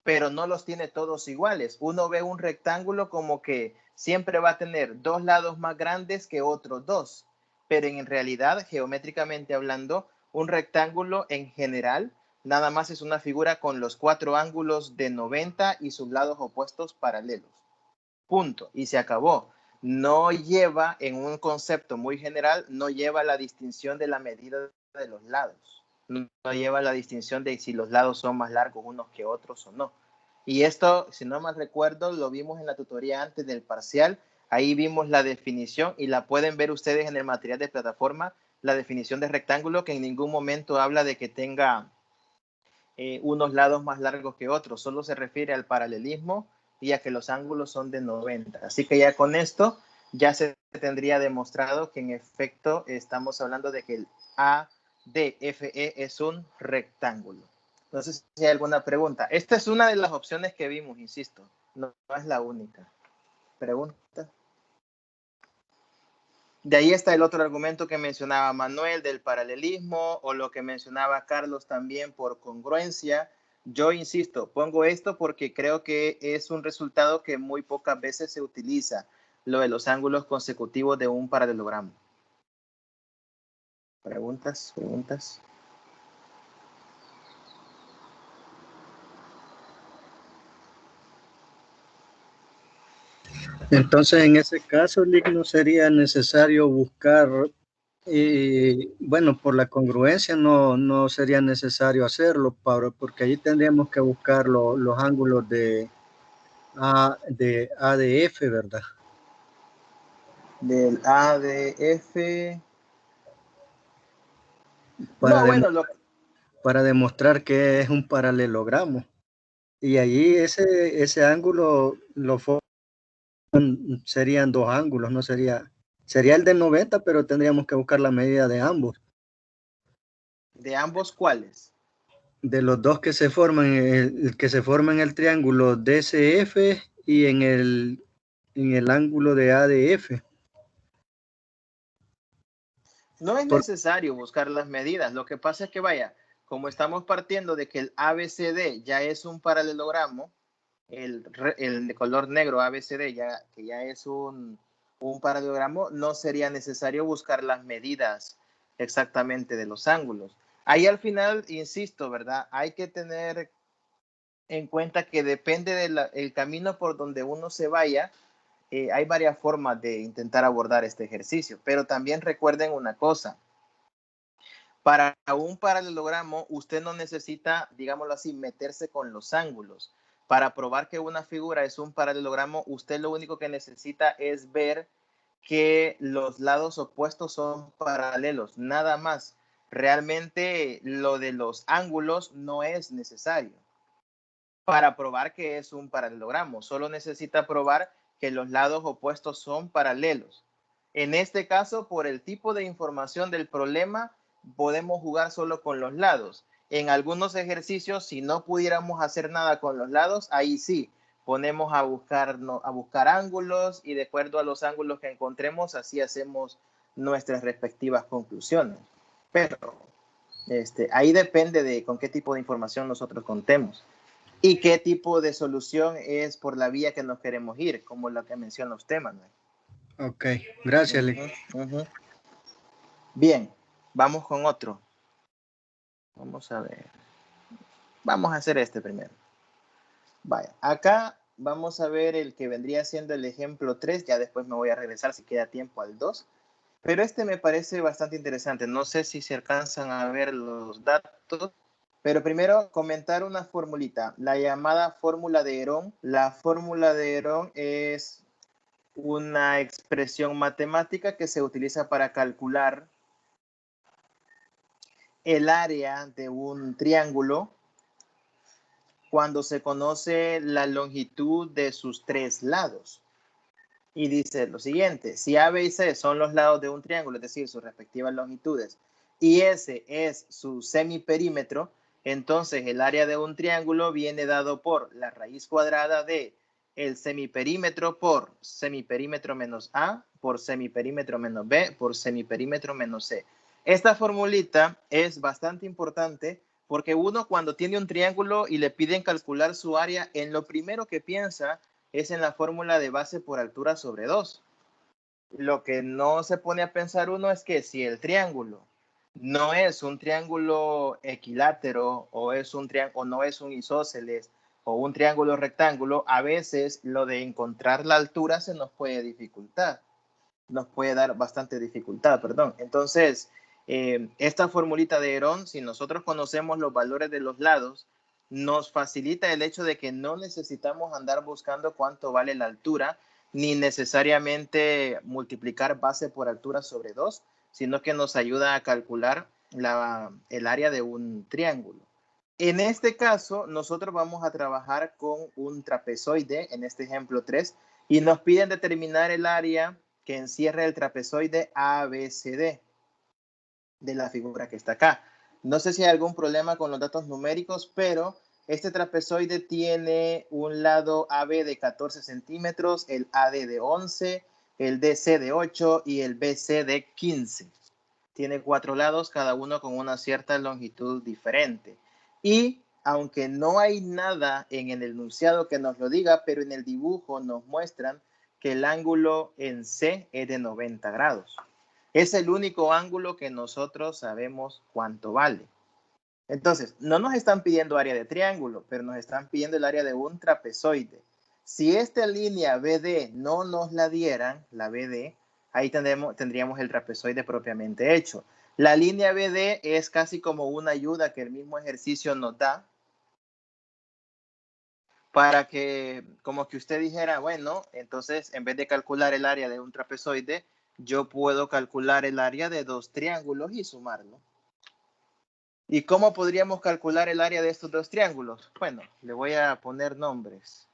pero no los tiene todos iguales. Uno ve un rectángulo como que siempre va a tener dos lados más grandes que otros dos, pero en realidad, geométricamente hablando, un rectángulo en general nada más es una figura con los 4 ángulos de 90 y sus lados opuestos paralelos. Punto. Y se acabó. No lleva, en un concepto muy general, no lleva la distinción de la medida de los lados. No lleva la distinción de si los lados son más largos unos que otros o no. Y esto, si no mal recuerdo, lo vimos en la tutoría antes del parcial. Ahí vimos la definición y la pueden ver ustedes en el material de plataforma, la definición de rectángulo, que en ningún momento habla de que tenga unos lados más largos que otros. Solo se refiere al paralelismo y a que los ángulos son de 90. Así que ya con esto ya se tendría demostrado que en efecto estamos hablando de que el ADFE es un rectángulo. No sé si hay alguna pregunta. Esta es una de las opciones que vimos, insisto. No es la única. ¿Pregunta? De ahí está el otro argumento que mencionaba Manuel del paralelismo, o lo que mencionaba Carlos también por congruencia. Yo insisto, pongo esto porque creo que es un resultado que muy pocas veces se utiliza, lo de los ángulos consecutivos de un paralelogramo. ¿Preguntas? ¿Preguntas? Entonces, en ese caso, Lick, no sería necesario buscar, bueno, por la congruencia no sería necesario hacerlo, Pablo, porque allí tendríamos que buscar los ángulos de ADF, ¿verdad? Del ADF. Para, No, bueno, para demostrar que es un paralelogramo. Y allí ese ángulo serían dos ángulos, no sería el de 90, pero tendríamos que buscar la medida de ambos. ¿de ambos cuáles? De los dos que se forman, en el triángulo DCF y en el ángulo de ADF. No es necesario buscar las medidas. Lo que pasa es que, vaya, como estamos partiendo de que el ABCD ya es un paralelogramo, el de color negro ABCD que ya es un paralelogramo, no sería necesario buscar las medidas exactamente de los ángulos. Ahí al final, insisto, ¿verdad? Hay que tener en cuenta que depende del camino por donde uno se vaya. Hay varias formas de intentar abordar este ejercicio, pero también recuerden una cosa. Para un paralelogramo, usted no necesita, digámoslo así, meterse con los ángulos. Para probar que una figura es un paralelogramo, usted lo único que necesita es ver que los lados opuestos son paralelos, nada más. Realmente lo de los ángulos no es necesario para probar que es un paralelogramo. Solo necesita probar que los lados opuestos son paralelos. En este caso, por el tipo de información del problema, podemos jugar solo con los lados. En algunos ejercicios, si no pudiéramos hacer nada con los lados, ahí sí ponemos a buscar ángulos y de acuerdo a los ángulos que encontremos, así hacemos nuestras respectivas conclusiones. Pero ahí depende de con qué tipo de información nosotros contemos y qué tipo de solución es por la vía que nos queremos ir, como la que menciona usted, Manuel. Ok, gracias, Bien, vamos con otro. Vamos a ver. Vamos a hacer este primero. Vaya, acá vamos a ver el que vendría siendo el ejemplo 3, ya después me voy a regresar si queda tiempo al 2. Pero este me parece bastante interesante. No sé si se alcanzan a ver los datos, pero primero comentar una formulita, la llamada fórmula de Herón. La fórmula de Herón es una expresión matemática que se utiliza para calcular el área de un triángulo cuando se conoce la longitud de sus tres lados. Y dice lo siguiente, si A, B y C son los lados de un triángulo, es decir, sus respectivas longitudes, y S es su semiperímetro, entonces el área de un triángulo viene dado por la raíz cuadrada de el semiperímetro por semiperímetro menos A, por semiperímetro menos B, por semiperímetro menos C. Esta formulita es bastante importante porque uno cuando tiene un triángulo y le piden calcular su área, en lo primero que piensa es en la fórmula de base por altura sobre 2. Lo que no se pone a pensar uno es que si el triángulo no es un triángulo equilátero o no es un isósceles o un triángulo rectángulo, a veces lo de encontrar la altura se nos puede dificultar. Nos puede dar bastante dificultad, perdón. Entonces, esta formulita de Herón, si nosotros conocemos los valores de los lados, nos facilita el hecho de que no necesitamos andar buscando cuánto vale la altura, ni necesariamente multiplicar base por altura sobre 2, sino que nos ayuda a calcular el área de un triángulo. En este caso, nosotros vamos a trabajar con un trapezoide, en este ejemplo 3, y nos piden determinar el área que encierra el trapezoide ABCD de la figura que está acá. No sé si hay algún problema con los datos numéricos, pero este trapezoide tiene un lado AB de 14 centímetros, el AD de 11, el DC de 8 y el BC de 15. Tiene 4 lados, cada uno con una cierta longitud diferente. Y aunque no hay nada en el enunciado que nos lo diga, pero en el dibujo nos muestran que el ángulo en C es de 90 grados. Es el único ángulo que nosotros sabemos cuánto vale. Entonces, no nos están pidiendo área de triángulo, pero nos están pidiendo el área de un trapezoide. Si esta línea BD no nos la dieran, la BD, ahí tendríamos el trapezoide propiamente hecho. La línea BD es casi como una ayuda que el mismo ejercicio nos da para que, como que usted dijera, bueno, entonces en vez de calcular el área de un trapezoide, yo puedo calcular el área de dos triángulos y sumarlo. ¿Y cómo podríamos calcular el área de estos dos triángulos? Bueno, le voy a poner nombres.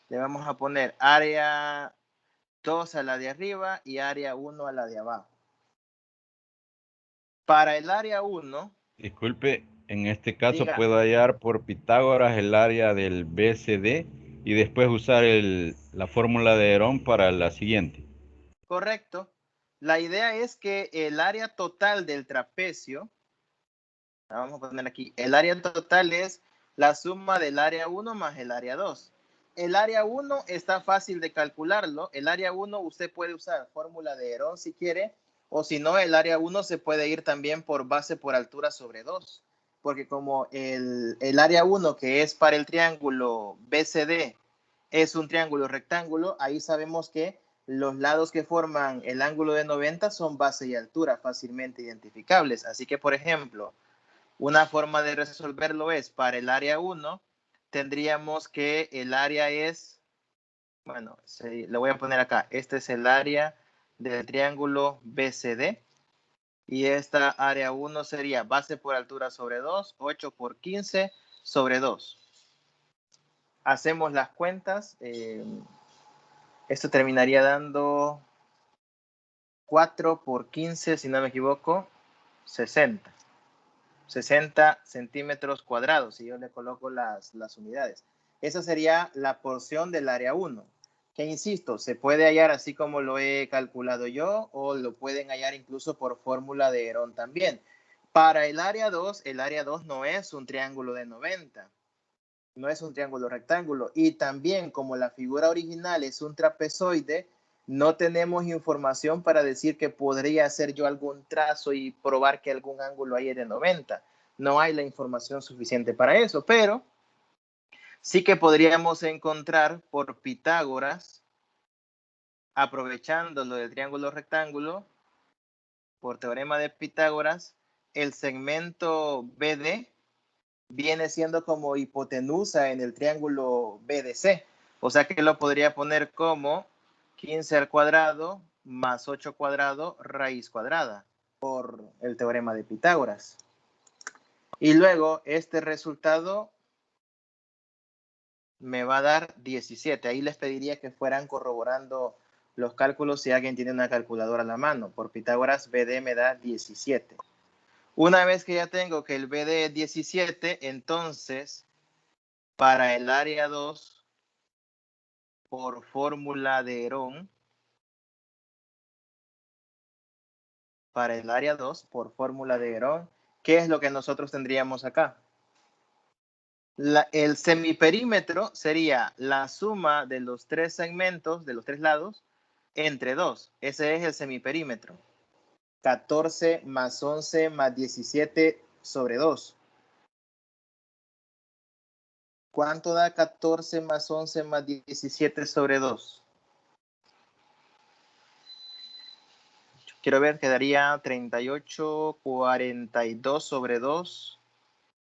Le vamos a poner área 2 a la de arriba y área 1 a la de abajo. Para el área 1... Disculpe, en este caso diga, puedo hallar por Pitágoras el área del BCD y después usar la fórmula de Herón para la siguiente. Correcto. La idea es que el área total del trapecio, vamos a poner aquí, el área total es la suma del área 1 más el área 2. El área 1 está fácil de calcularlo. El área 1 usted puede usar fórmula de Herón si quiere, o si no, el área 1 se puede ir también por base por altura sobre 2. Porque como el área 1, que es para el triángulo BCD, es un triángulo rectángulo, ahí sabemos que los lados que forman el ángulo de 90 son base y altura fácilmente identificables. Así que, por ejemplo, una forma de resolverlo es para el área 1, tendríamos que el área es, bueno, le voy a poner acá, este es el área del triángulo BCD y esta área 1 sería base por altura sobre 2, 8 por 15 sobre 2. Hacemos las cuentas, esto terminaría dando 4 por 15, si no me equivoco, 60. 60 centímetros cuadrados, y yo le coloco las unidades. Esa sería la porción del área 1, que insisto, se puede hallar así como lo he calculado yo, o lo pueden hallar incluso por fórmula de Herón también. Para el área 2 no es un triángulo de 90, no es un triángulo rectángulo, y también como la figura original es un trapezoide, no tenemos información para decir que podría hacer yo algún trazo y probar que algún ángulo ahí es de 90. No hay la información suficiente para eso, pero sí que podríamos encontrar por Pitágoras, aprovechando lo del triángulo rectángulo, por teorema de Pitágoras, el segmento BD viene siendo como hipotenusa en el triángulo BDC. O sea que lo podría poner como 15 al cuadrado más 8 cuadrado raíz cuadrada por el teorema de Pitágoras. Y luego este resultado me va a dar 17. Ahí les pediría que fueran corroborando los cálculos si alguien tiene una calculadora a la mano. Por Pitágoras, BD me da 17. Una vez que ya tengo que el BD es 17, entonces para el área 2, por fórmula de Herón, para el área 2, por fórmula de Herón, ¿qué es lo que nosotros tendríamos acá? El semiperímetro sería la suma de los tres segmentos, de los tres lados, entre 2. Ese es el semiperímetro. 14 más 11 más 17 sobre 2. ¿Cuánto da 14 más 11 más 17 sobre 2? Quiero ver, quedaría 38, 42 sobre 2,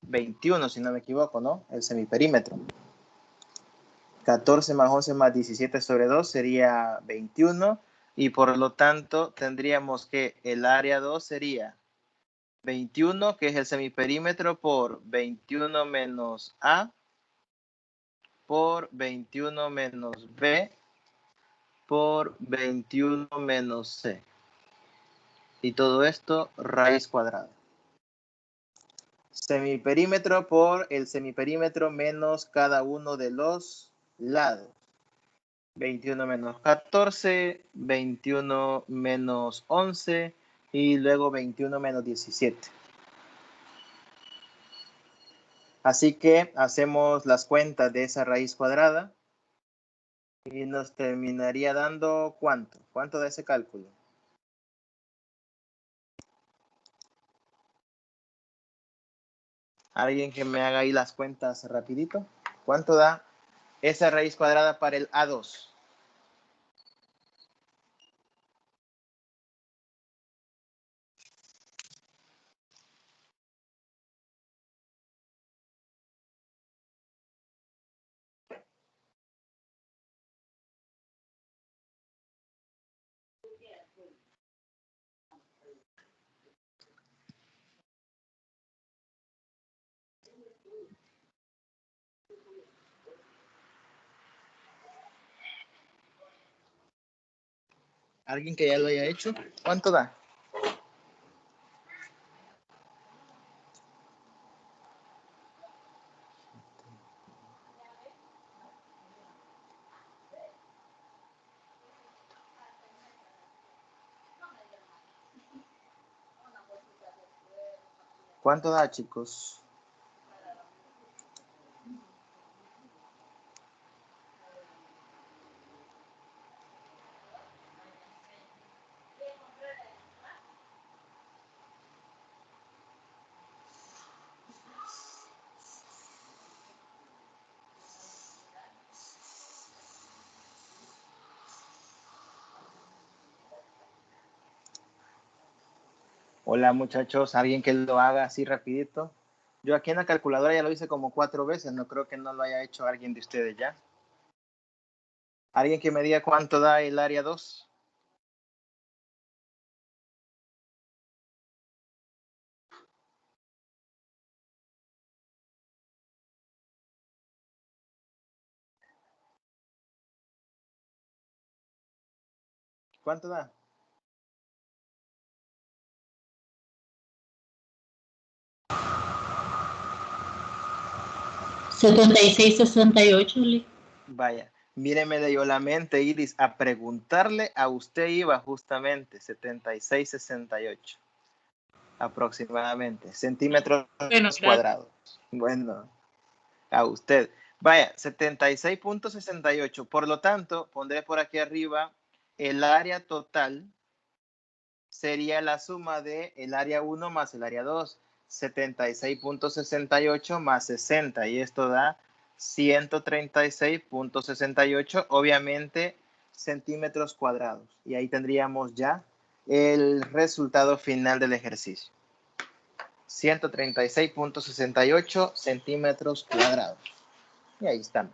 21, si no me equivoco, ¿no? El semiperímetro. 14 más 11 más 17 sobre 2 sería 21, y por lo tanto tendríamos que el área 2 sería 21, que es el semiperímetro, por 21 menos A, por 21 menos B, por 21 menos C. Y todo esto raíz cuadrada. Semiperímetro por el semiperímetro menos cada uno de los lados. 21 menos 14, 21 menos 11 y luego 21 menos 17. Así que hacemos las cuentas de esa raíz cuadrada y nos terminaría dando ¿cuánto? ¿Cuánto da ese cálculo? ¿Alguien que me haga ahí las cuentas rapidito? ¿Cuánto da esa raíz cuadrada para el A2? ¿Alguien que ya lo haya hecho? ¿Cuánto da? ¿Cuánto da, chicos? Hola muchachos, alguien que lo haga así rapidito. Yo aquí en la calculadora ya lo hice como 4 veces, no creo que no lo haya hecho alguien de ustedes ya. ¿Alguien que me diga cuánto da el área 2? ¿Cuánto da? 7668. Vaya, míreme de yo la mente, Iris, a preguntarle a usted iba justamente 7668 aproximadamente, centímetros cuadrados. Bueno, a usted. Vaya, 76.68. Por lo tanto, pondré por aquí arriba el área total sería la suma de el área 1 más el área 2. 76.68 más 60 y esto da 136.68, obviamente centímetros cuadrados. Y ahí tendríamos ya el resultado final del ejercicio. 136.68 centímetros cuadrados. Y ahí estamos.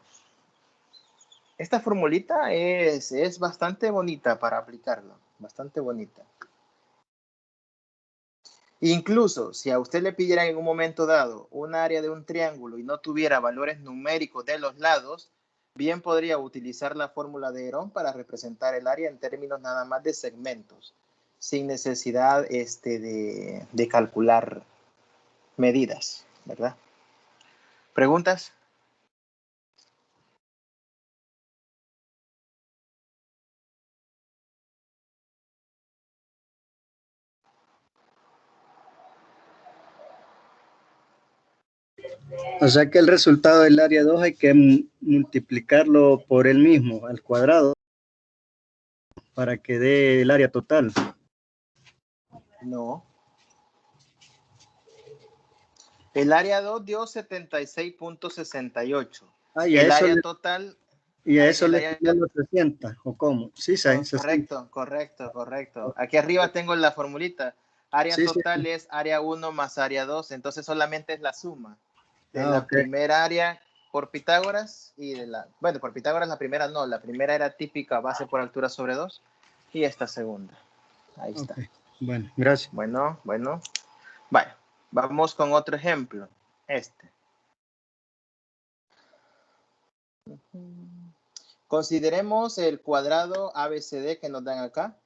Esta formulita es bastante bonita para aplicarla. Bastante bonita. Incluso si a usted le pidiera en un momento dado un área de un triángulo y no tuviera valores numéricos de los lados, bien podría utilizar la fórmula de Herón para representar el área en términos nada más de segmentos, sin necesidad de calcular medidas, ¿verdad? ¿Preguntas? O sea que el resultado del área 2 hay que multiplicarlo por el mismo, al cuadrado, para que dé el área total. No. El área 2 dio 76.68. El área total... Y a eso le ponemos los 60, ¿o cómo? Sí, correcto. Aquí arriba tengo la formulita. Área total es área 1 más área 2, entonces solamente es la suma de la primera área por Pitágoras y de la... Bueno, por Pitágoras la primera no, la primera era típica base por altura sobre 2 y esta segunda. Ahí está. Bueno, gracias. Bueno. Vaya, vamos con otro ejemplo. Consideremos el cuadrado ABCD que nos dan acá,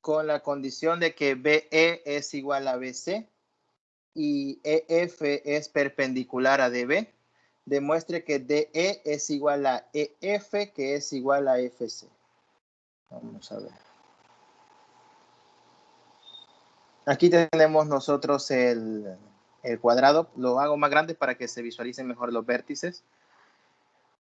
con la condición de que BE es igual a BC y EF es perpendicular a DB. Demuestre que DE es igual a EF, que es igual a FC. Vamos a ver. Aquí tenemos nosotros el cuadrado. Lo hago más grande para que se visualicen mejor los vértices.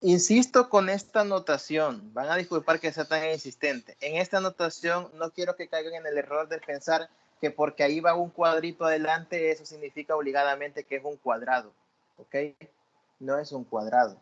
Insisto con esta notación, van a disculpar que sea tan insistente. En esta notación no quiero que caigan en el error de pensar que porque ahí va un cuadrito adelante, eso significa obligadamente que es un cuadrado, ¿ok? No es un cuadrado.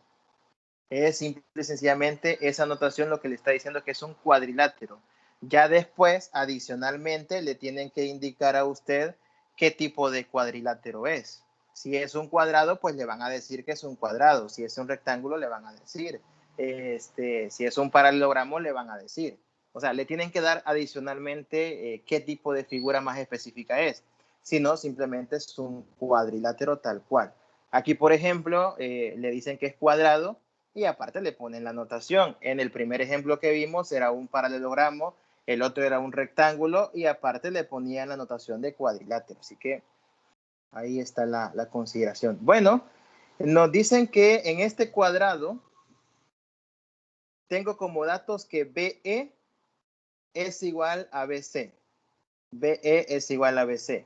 Es simple y sencillamente esa notación lo que le está diciendo que es un cuadrilátero. Ya después, adicionalmente, le tienen que indicar a usted qué tipo de cuadrilátero es. Si es un cuadrado, pues le van a decir que es un cuadrado. Si es un rectángulo, le van a decir. Si es un paralelogramo, le van a decir. O sea, le tienen que dar adicionalmente qué tipo de figura más específica es. Si no, simplemente es un cuadrilátero tal cual. Aquí, por ejemplo, le dicen que es cuadrado y aparte le ponen la notación. En el primer ejemplo que vimos era un paralelogramo, el otro era un rectángulo y aparte le ponían la notación de cuadrilátero. Así que ahí está la consideración. Bueno, nos dicen que en este cuadrado tengo como datos que BE es igual a BC. BE es igual a BC.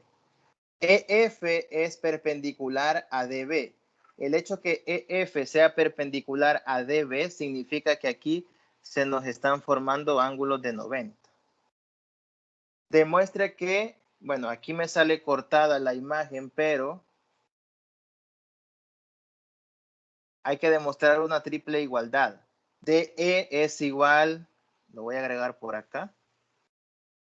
EF es perpendicular a DB. El hecho que EF sea perpendicular a DB significa que aquí se nos están formando ángulos de 90. Demuestre que, bueno, aquí me sale cortada la imagen, pero hay que demostrar una triple igualdad. DE es igual, lo voy a agregar por acá.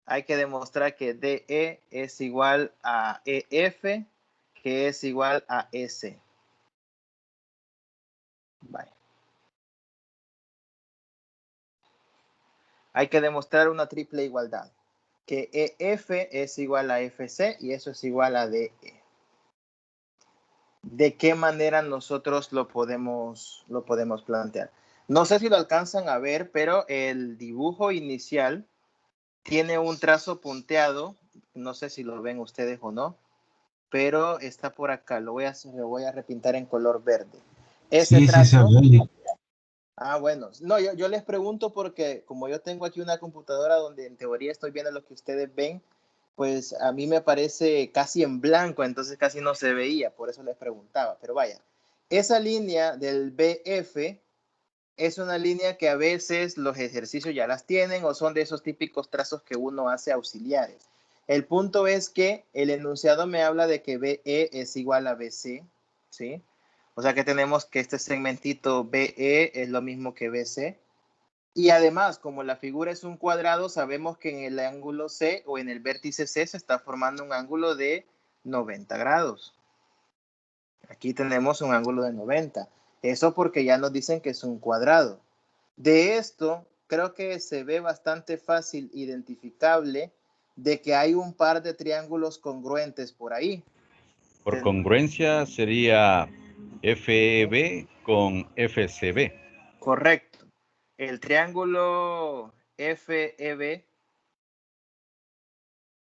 Hay que demostrar que DE es igual a EF, que es igual a S. Vale. Hay que demostrar una triple igualdad, que EF es igual a FC y eso es igual a DE. ¿De qué manera nosotros lo podemos plantear? No sé si lo alcanzan a ver, pero el dibujo inicial tiene un trazo punteado. No sé si lo ven ustedes o no, pero está por acá. Lo voy a repintar en color verde. ese Sí, sí se trazo. ve. Ah, bueno. No, yo les pregunto porque como yo tengo aquí una computadora donde en teoría estoy viendo lo que ustedes ven, pues a mí me parece casi en blanco, entonces casi no se veía, por eso les preguntaba. Pero vaya, esa línea del BF es una línea que a veces los ejercicios ya las tienen o son de esos típicos trazos que uno hace auxiliares. El punto es que el enunciado me habla de que BE es igual a BC, ¿sí? O sea que tenemos que este segmentito BE es lo mismo que BC. Y además, como la figura es un cuadrado, sabemos que en el ángulo C o en el vértice C se está formando un ángulo de 90 grados. Aquí tenemos un ángulo de 90. Eso porque ya nos dicen que es un cuadrado. De esto, creo que se ve bastante fácil identificable de que hay un par de triángulos congruentes por ahí. Por congruencia sería FEB con FCB. Correcto. El triángulo FEB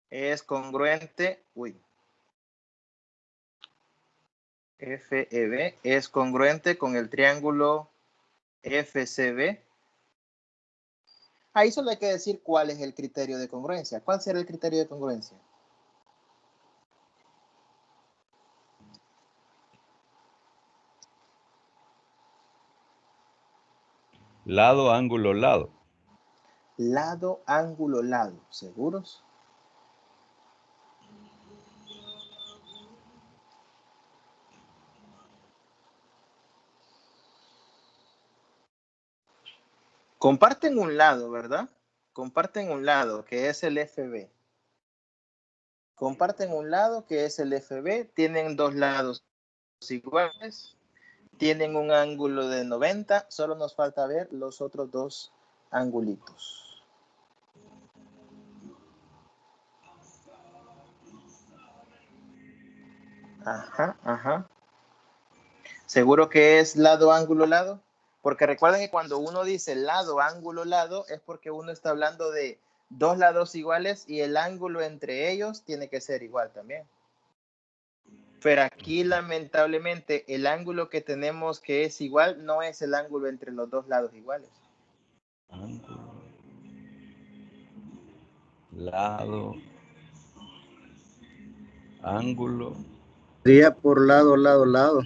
es congruente. FEB es congruente con el triángulo FCB. Ahí solo hay que decir cuál es el criterio de congruencia. ¿Cuál será el criterio de congruencia? Lado, ángulo, lado. Lado, ángulo, lado. ¿Seguros? Comparten un lado, ¿verdad? Comparten un lado, que es el FB. Comparten un lado, que es el FB. Tienen dos lados iguales. Tienen un ángulo de 90. Solo nos falta ver los otros dos angulitos. Ajá, ajá. ¿Seguro que es lado, ángulo, lado? Porque recuerden que cuando uno dice lado, ángulo, lado, es porque uno está hablando de dos lados iguales y el ángulo entre ellos tiene que ser igual también. Pero aquí, lamentablemente, el ángulo que tenemos que es igual no es el ángulo entre los dos lados iguales. Ángulo. Lado. Ángulo. Sería por lado, lado, lado.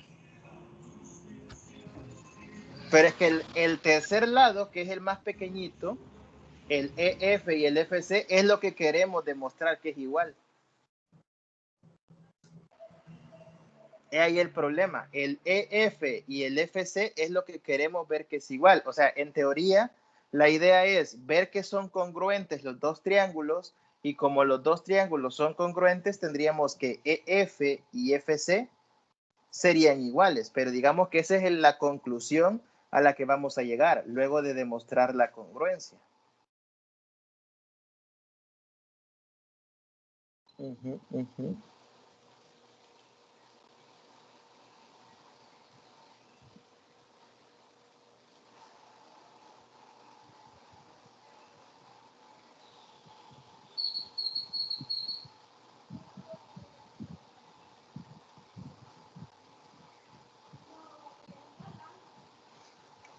Pero es que el tercer lado, que es el más pequeñito, el EF y el FC, es lo que queremos demostrar que es igual. Es ahí el problema. El EF y el FC es lo que queremos ver que es igual. O sea, en teoría, la idea es ver que son congruentes los dos triángulos y como los dos triángulos son congruentes, tendríamos que EF y FC serían iguales. Pero digamos que esa es la conclusión a la que vamos a llegar luego de demostrar la congruencia. Uh-huh, uh-huh.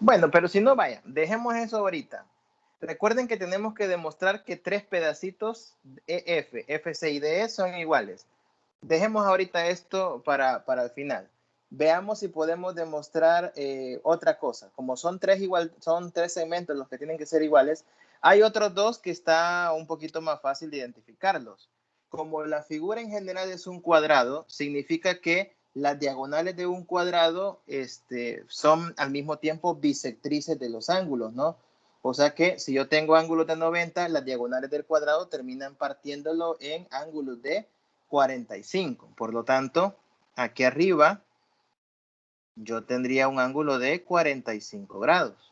Bueno, pero si no, vaya, dejemos eso ahorita. Recuerden que tenemos que demostrar que tres pedacitos EF, FC y DE son iguales. Dejemos ahorita esto para el final. Veamos si podemos demostrar otra cosa. Como son tres segmentos los que tienen que ser iguales, hay otros dos que está un poquito más fácil de identificarlos. Como la figura en general es un cuadrado, significa que las diagonales de un cuadrado son al mismo tiempo bisectrices de los ángulos, ¿no? O sea que si yo tengo ángulos de 90, las diagonales del cuadrado terminan partiéndolo en ángulos de 45. Por lo tanto, aquí arriba yo tendría un ángulo de 45 grados.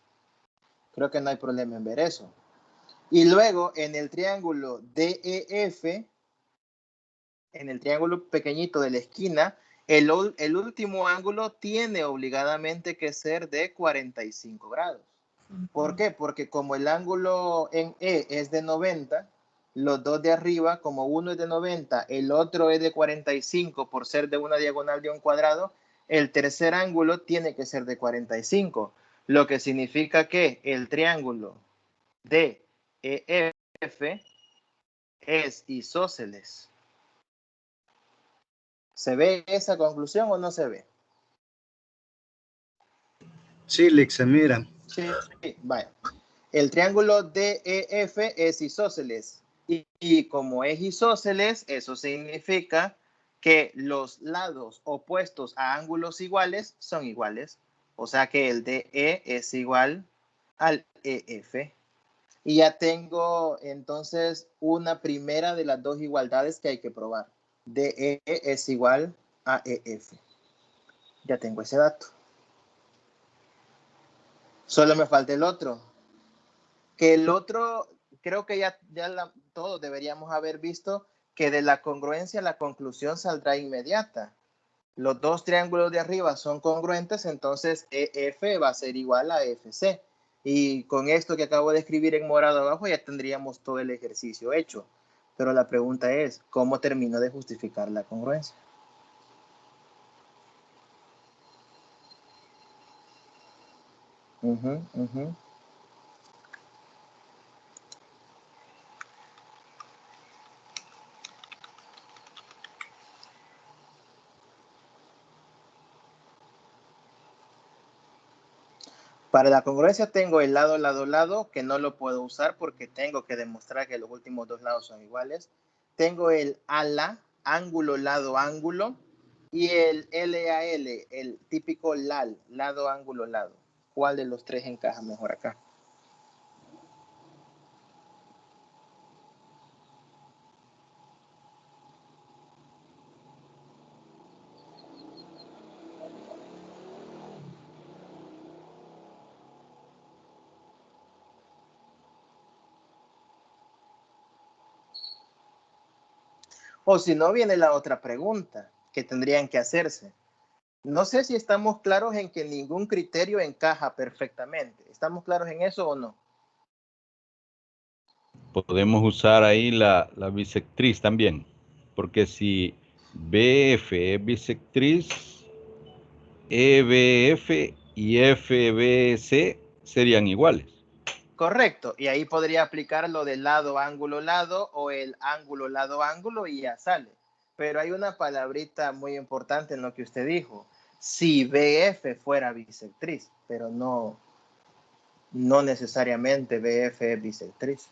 Creo que no hay problema en ver eso. Y luego en el triángulo DEF, en el triángulo pequeñito de la esquina, el último ángulo tiene obligadamente que ser de 45 grados. ¿Por qué? Porque como el ángulo en E es de 90, los dos de arriba, como uno es de 90, el otro es de 45 por ser de una diagonal de un cuadrado, el tercer ángulo tiene que ser de 45, lo que significa que el triángulo DEF es isósceles. ¿Se ve esa conclusión o no se ve? Sí, Lick, se mira. Sí, vaya. El triángulo DEF es isósceles y como es isósceles, eso significa que los lados opuestos a ángulos iguales son iguales. O sea que el DE es igual al EF. Y ya tengo entonces una primera de las dos igualdades que hay que probar. DE es igual a EF. Ya tengo ese dato. Solo me falta el otro. Que el otro, creo que ya todos deberíamos haber visto que de la congruencia la conclusión saldrá inmediata. Los dos triángulos de arriba son congruentes, entonces EF va a ser igual a FC. Y con esto que acabo de escribir en morado abajo ya tendríamos todo el ejercicio hecho. Pero la pregunta es, ¿cómo termino de justificar la congruencia? Para la congruencia tengo el lado, lado, lado, que no lo puedo usar porque tengo que demostrar que los últimos dos lados son iguales. Tengo el ala, ángulo, lado, ángulo, y el LAL, el típico LAL, lado, ángulo, lado. ¿Cuál de los tres encaja mejor acá? O si no, viene la otra pregunta que tendrían que hacerse. No sé si estamos claros en que ningún criterio encaja perfectamente. ¿Estamos claros en eso o no? Podemos usar ahí la bisectriz también, porque si BF es bisectriz, EBF y FBC serían iguales. Correcto, y ahí podría aplicar lo del lado, ángulo, lado o el ángulo, lado, ángulo y ya sale. Pero hay una palabrita muy importante en lo que usted dijo. Si BF fuera bisectriz, pero no necesariamente BF es bisectriz.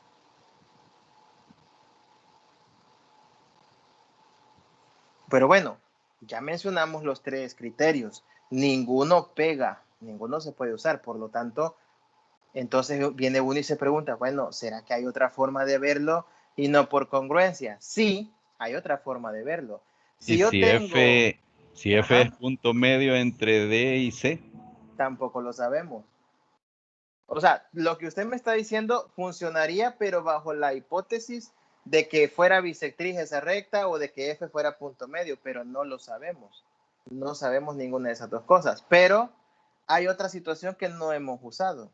Pero bueno, ya mencionamos los tres criterios. Ninguno pega, ninguno se puede usar, por lo tanto, entonces viene uno y se pregunta, bueno, ¿será que hay otra forma de verlo y no por congruencia? Sí, hay otra forma de verlo. Si y yo tengo... si F es punto medio entre D y C. Tampoco lo sabemos. O sea, lo que usted me está diciendo funcionaría, pero bajo la hipótesis de que fuera bisectriz esa recta o de que F fuera punto medio, pero no lo sabemos. No sabemos ninguna de esas dos cosas. Pero hay otra situación que no hemos usado.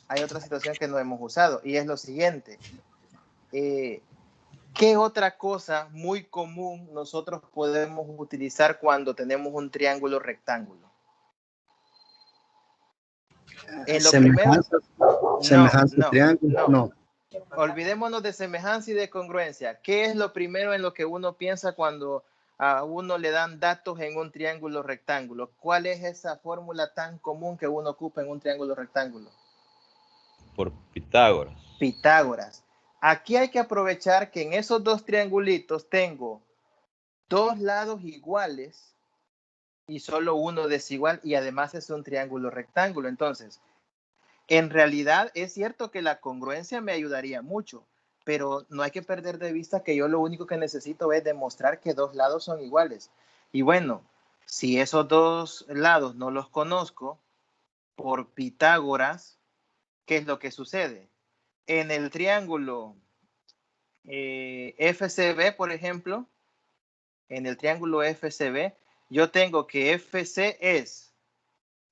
Hay otra situación que no hemos usado y es lo siguiente. ¿Qué otra cosa muy común nosotros podemos utilizar cuando tenemos un triángulo rectángulo? En lo primero, Semejanza triángulo, no. Olvidémonos de semejanza y de congruencia. ¿Qué es lo primero en lo que uno piensa cuando a uno le dan datos en un triángulo rectángulo? ¿Cuál es esa fórmula tan común que uno ocupa en un triángulo rectángulo? Por Pitágoras. Pitágoras. Aquí hay que aprovechar que en esos dos triangulitos tengo dos lados iguales y solo uno desigual y además es un triángulo rectángulo. Entonces, en realidad es cierto que la congruencia me ayudaría mucho, pero no hay que perder de vista que yo lo único que necesito es demostrar que dos lados son iguales. Y bueno, si esos dos lados no los conozco por Pitágoras, ¿qué es lo que sucede? En el triángulo FCB, por ejemplo, en el triángulo FCB, yo tengo que FC es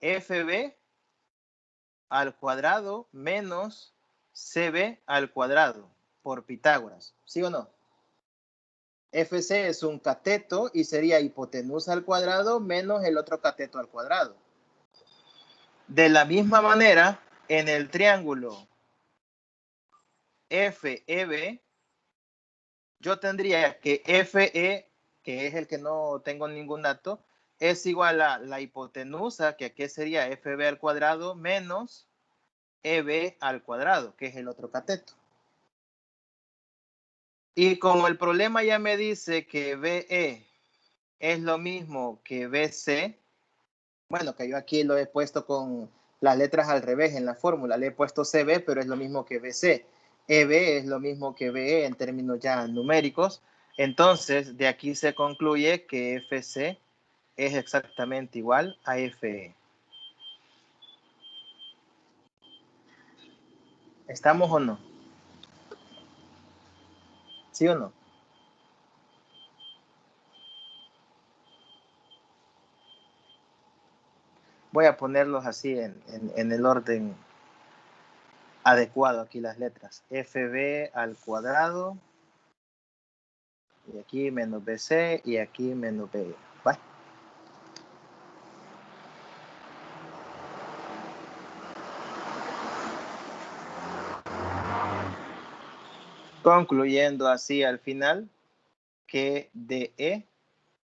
FB al cuadrado menos CB al cuadrado por Pitágoras. ¿Sí o no? FC es un cateto y sería hipotenusa al cuadrado menos el otro cateto al cuadrado. De la misma manera, en el triángulo FEB, yo tendría que FE, que es el que no tengo ningún dato, es igual a la hipotenusa, que aquí sería FB al cuadrado menos EB al cuadrado, que es el otro cateto. Y como el problema ya me dice que BE es lo mismo que BC, bueno, que yo aquí lo he puesto con las letras al revés en la fórmula, le he puesto CB, pero es lo mismo que BC. EB es lo mismo que BE en términos ya numéricos. Entonces, de aquí se concluye que FC es exactamente igual a FE. ¿Estamos o no? ¿Sí o no? Voy a ponerlos así en el orden adecuado aquí las letras. FB al cuadrado. Y aquí menos BC y aquí menos BE. ¿Vale? Concluyendo así al final que DE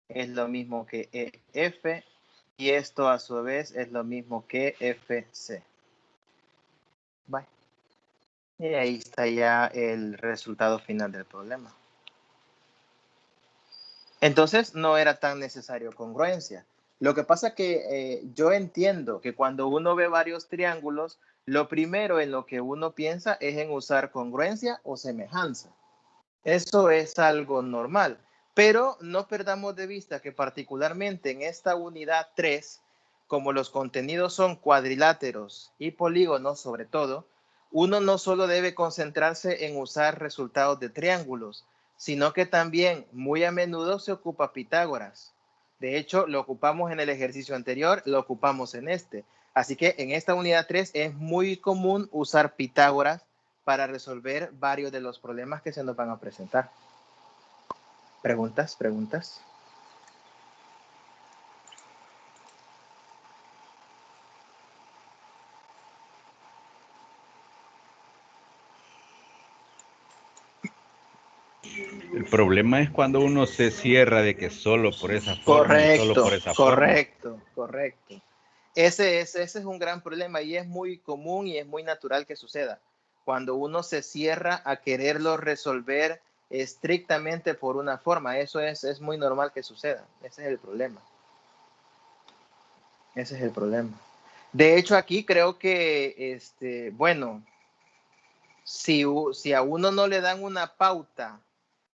es lo mismo que EF y esto a su vez es lo mismo que FC. Bye. Y ahí está ya el resultado final del problema. Entonces no era tan necesario congruencia. Lo que pasa que yo entiendo que cuando uno ve varios triángulos, lo primero en lo que uno piensa es en usar congruencia o semejanza. Eso es algo normal, pero no perdamos de vista que particularmente en esta unidad 3, como los contenidos son cuadriláteros y polígonos sobre todo, uno no solo debe concentrarse en usar resultados de triángulos, sino que también muy a menudo se ocupa Pitágoras. De hecho, lo ocupamos en el ejercicio anterior, lo ocupamos en este. Así que en esta unidad 3 es muy común usar Pitágoras para resolver varios de los problemas que se nos van a presentar. ¿Preguntas? ¿Preguntas? El problema es cuando uno se cierra de que solo por esa forma y solo por esa forma. Correcto. Ese es un gran problema y es muy común y es muy natural que suceda. Cuando uno se cierra a quererlo resolver estrictamente por una forma, eso es muy normal que suceda. Ese es el problema. Ese es el problema. De hecho, aquí creo que, bueno, si a uno no le dan una pauta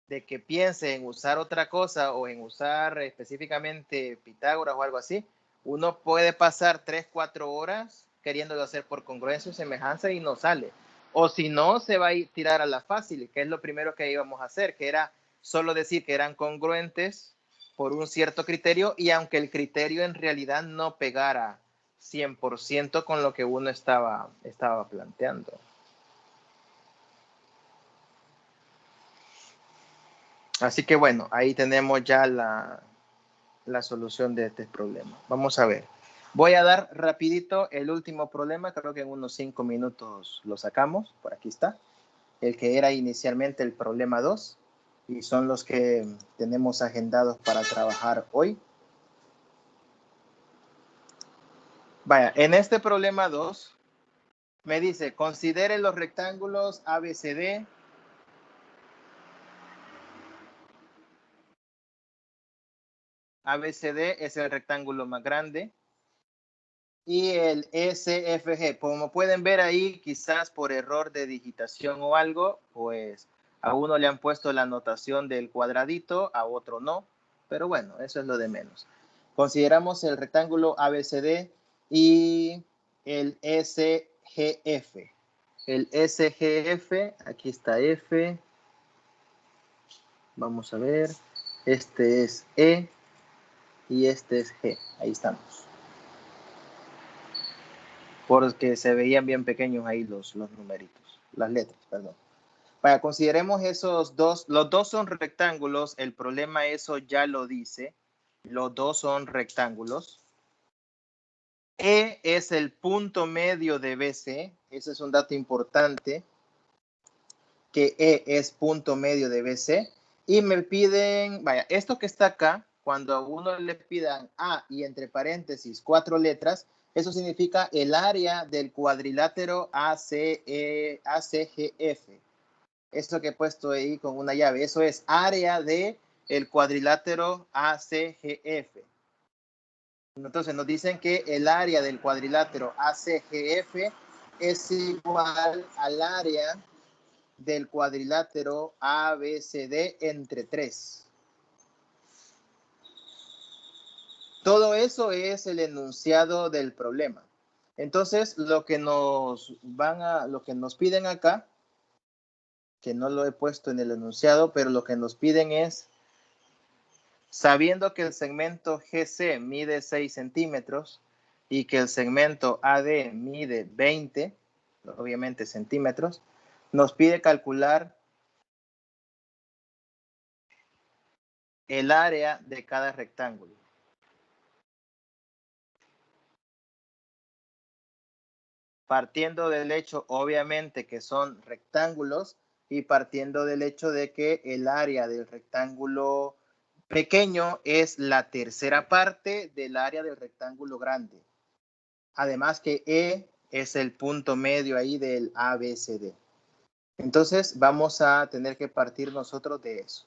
de que piense en usar otra cosa o en usar específicamente Pitágoras o algo así, uno puede pasar 3, 4 horas queriéndolo hacer por congruencia o semejanza y no sale. O si no, se va a ir tirar a la fácil, que es lo primero que íbamos a hacer, que era solo decir que eran congruentes por un cierto criterio y aunque el criterio en realidad no pegara 100% con lo que uno estaba planteando. Así que bueno, ahí tenemos ya la solución de este problema. Vamos a ver. Voy a dar rapidito el último problema, creo que en unos 5 minutos lo sacamos, por aquí está. El que era inicialmente el problema 2 y son los que tenemos agendados para trabajar hoy. Vaya, en este problema 2 me dice, considere los rectángulos ABCD. ABCD es el rectángulo más grande. Y el SFG, como pueden ver ahí, quizás por error de digitación o algo, pues a uno le han puesto la notación del cuadradito, a otro no, pero bueno, eso es lo de menos. Consideramos el rectángulo ABCD y el SGF. El SGF, aquí está F, vamos a ver, este es E y este es G, ahí estamos. Porque se veían bien pequeños ahí los numeritos, las letras, perdón. Vaya, consideremos esos dos. Los dos son rectángulos. El problema eso ya lo dice. Los dos son rectángulos. E es el punto medio de BC. Ese es un dato importante. Que E es punto medio de BC. Y me piden, vaya, esto que está acá, cuando a uno le pidan A y entre paréntesis 4 letras, eso significa el área del cuadrilátero ACGF. Esto que he puesto ahí con una llave, eso es área de el cuadrilátero ACGF. Entonces nos dicen que el área del cuadrilátero ACGF es igual al área del cuadrilátero ABCD entre 3. Todo eso es el enunciado del problema. Entonces, lo que nos piden acá, que no lo he puesto en el enunciado, pero lo que nos piden es, sabiendo que el segmento GC mide 6 centímetros y que el segmento AD mide 20, obviamente centímetros, nos pide calcular el área de cada rectángulo. Partiendo del hecho, obviamente, que son rectángulos y partiendo del hecho de que el área del rectángulo pequeño es la tercera parte del área del rectángulo grande. Además que E es el punto medio ahí del ABCD. Entonces, vamos a tener que partir nosotros de eso.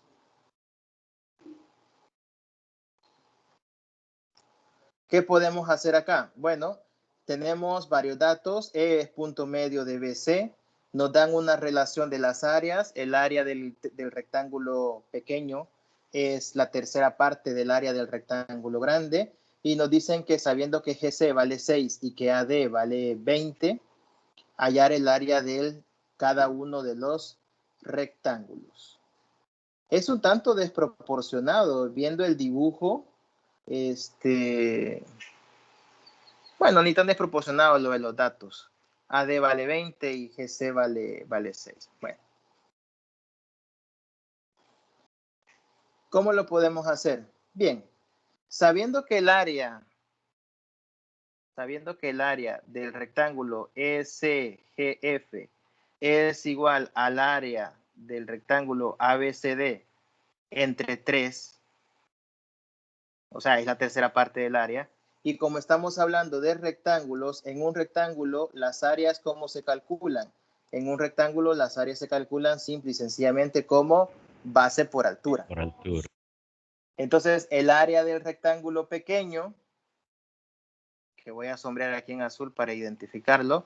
¿Qué podemos hacer acá? Bueno, tenemos varios datos. E es punto medio de BC. Nos dan una relación de las áreas. El área del rectángulo pequeño es la tercera parte del área del rectángulo grande. Y nos dicen que sabiendo que GC vale 6 y que AD vale 20, hallar el área de cada uno de los rectángulos. Es un tanto desproporcionado viendo el dibujo. Bueno, ni tan desproporcionado lo de los datos. AD vale 20 y GC vale 6. Bueno. ¿Cómo lo podemos hacer? Bien, sabiendo que el área del rectángulo SGF es igual al área del rectángulo ABCD entre 3, o sea, es la tercera parte del área. Y como estamos hablando de rectángulos, en un rectángulo las áreas, ¿cómo se calculan? En un rectángulo las áreas se calculan simple y sencillamente como base por altura. Por altura. Entonces, el área del rectángulo pequeño, que voy a sombrear aquí en azul para identificarlo,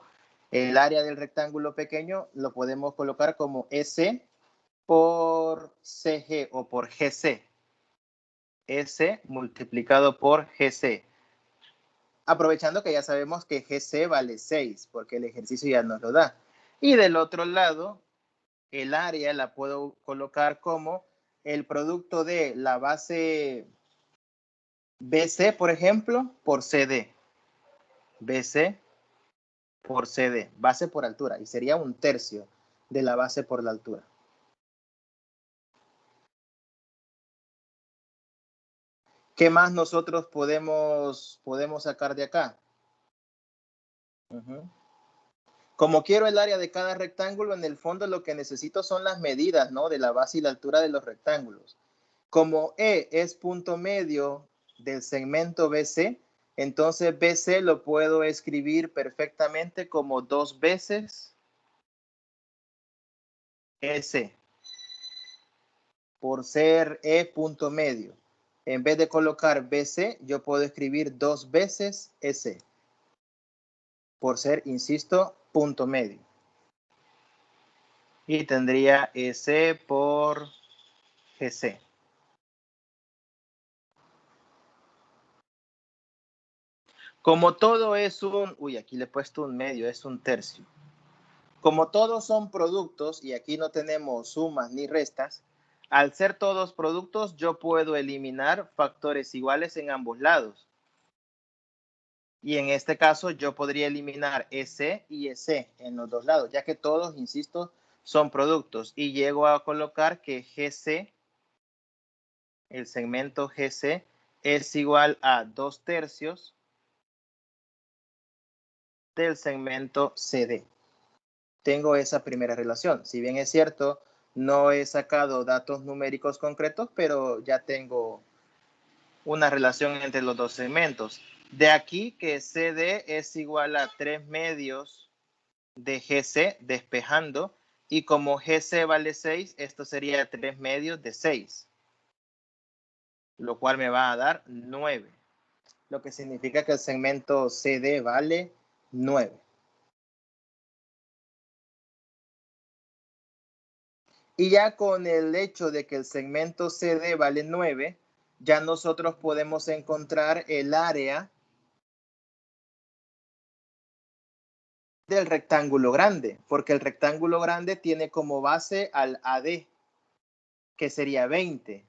el área del rectángulo pequeño lo podemos colocar como S por CG o por GC. S multiplicado por GC. Aprovechando que ya sabemos que GC vale 6, porque el ejercicio ya nos lo da. Y del otro lado, el área la puedo colocar como el producto de la base BC, por ejemplo, por CD. BC por CD, base por altura, y sería un tercio de la base por la altura. ¿Qué más nosotros podemos sacar de acá? Como quiero el área de cada rectángulo, en el fondo lo que necesito son las medidas, ¿no? De la base y la altura de los rectángulos. Como E es punto medio del segmento BC, entonces BC lo puedo escribir perfectamente como 2 veces S, por ser E punto medio. En vez de colocar BC, yo puedo escribir 2 veces S, por ser, insisto, punto medio. Y tendría S por GC. Como todo es un, aquí le he puesto un medio, es un tercio. Como todos son productos, y aquí no tenemos sumas ni restas, al ser todos productos, yo puedo eliminar factores iguales en ambos lados. Y en este caso, yo podría eliminar S y S en los dos lados, ya que todos, insisto, son productos. Y llego a colocar que GC, el segmento GC, es igual a 2/3 del segmento CD. Tengo esa primera relación. Si bien es cierto, no he sacado datos numéricos concretos, pero ya tengo una relación entre los dos segmentos. De aquí que CD es igual a 3/2 de GC, despejando, y como GC vale 6, esto sería 3/2 de 6, lo cual me va a dar 9, lo que significa que el segmento CD vale 9. Y ya con el hecho de que el segmento CD vale 9, ya nosotros podemos encontrar el área del rectángulo grande, porque el rectángulo grande tiene como base al AD, que sería 20,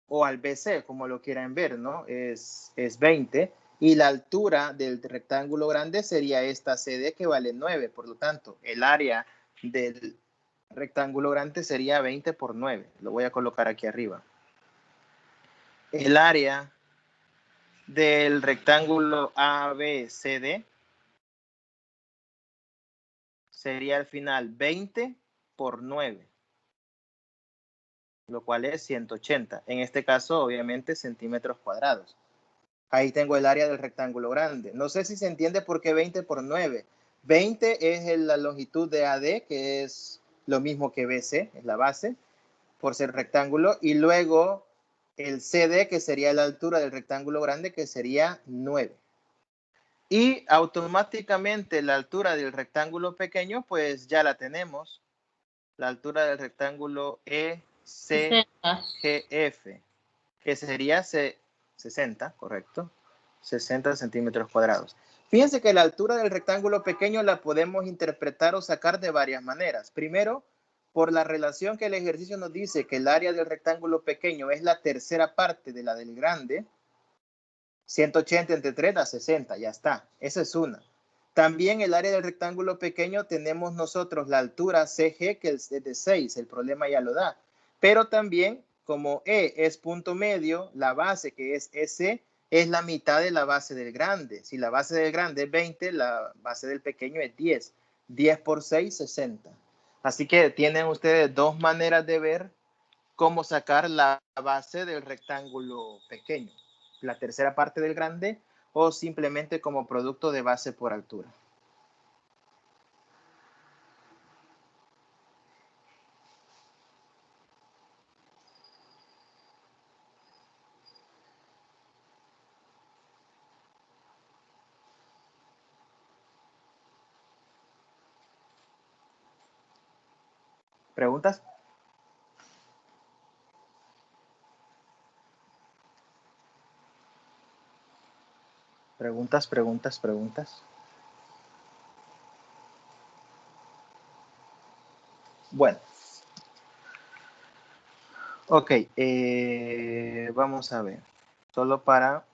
o al BC, como lo quieran ver, ¿no? Es 20, y la altura del rectángulo grande sería esta CD, que vale 9. Por lo tanto, el área del rectángulo grande sería 20 por 9. Lo voy a colocar aquí arriba. El área del rectángulo ABCD sería al final 20 por 9, lo cual es 180. En este caso, obviamente, centímetros cuadrados. Ahí tengo el área del rectángulo grande. No sé si se entiende por qué 20 por 9. 20 es la longitud de AD, que es lo mismo que BC, es la base, por ser rectángulo. Y luego el CD, que sería la altura del rectángulo grande, que sería 9. Y automáticamente la altura del rectángulo pequeño, pues ya la tenemos. La altura del rectángulo ECGF, que sería 60, correcto, 60 centímetros cuadrados. Fíjense que la altura del rectángulo pequeño la podemos interpretar o sacar de varias maneras. Primero, por la relación que el ejercicio nos dice que el área del rectángulo pequeño es la tercera parte de la del grande. 180 entre 3 da 60, ya está. Esa es una. También el área del rectángulo pequeño tenemos nosotros la altura CG, que es de 6, el problema ya lo da. Pero también, como E es punto medio, la base que es S es la mitad de la base del grande. Si la base del grande es 20, la base del pequeño es 10. 10 por 6, 60. Así que tienen ustedes dos maneras de ver cómo sacar la base del rectángulo pequeño. La tercera parte del grande o simplemente como producto de base por altura. ¿Preguntas? Preguntas. Bueno. Ok, vamos a ver. Solo para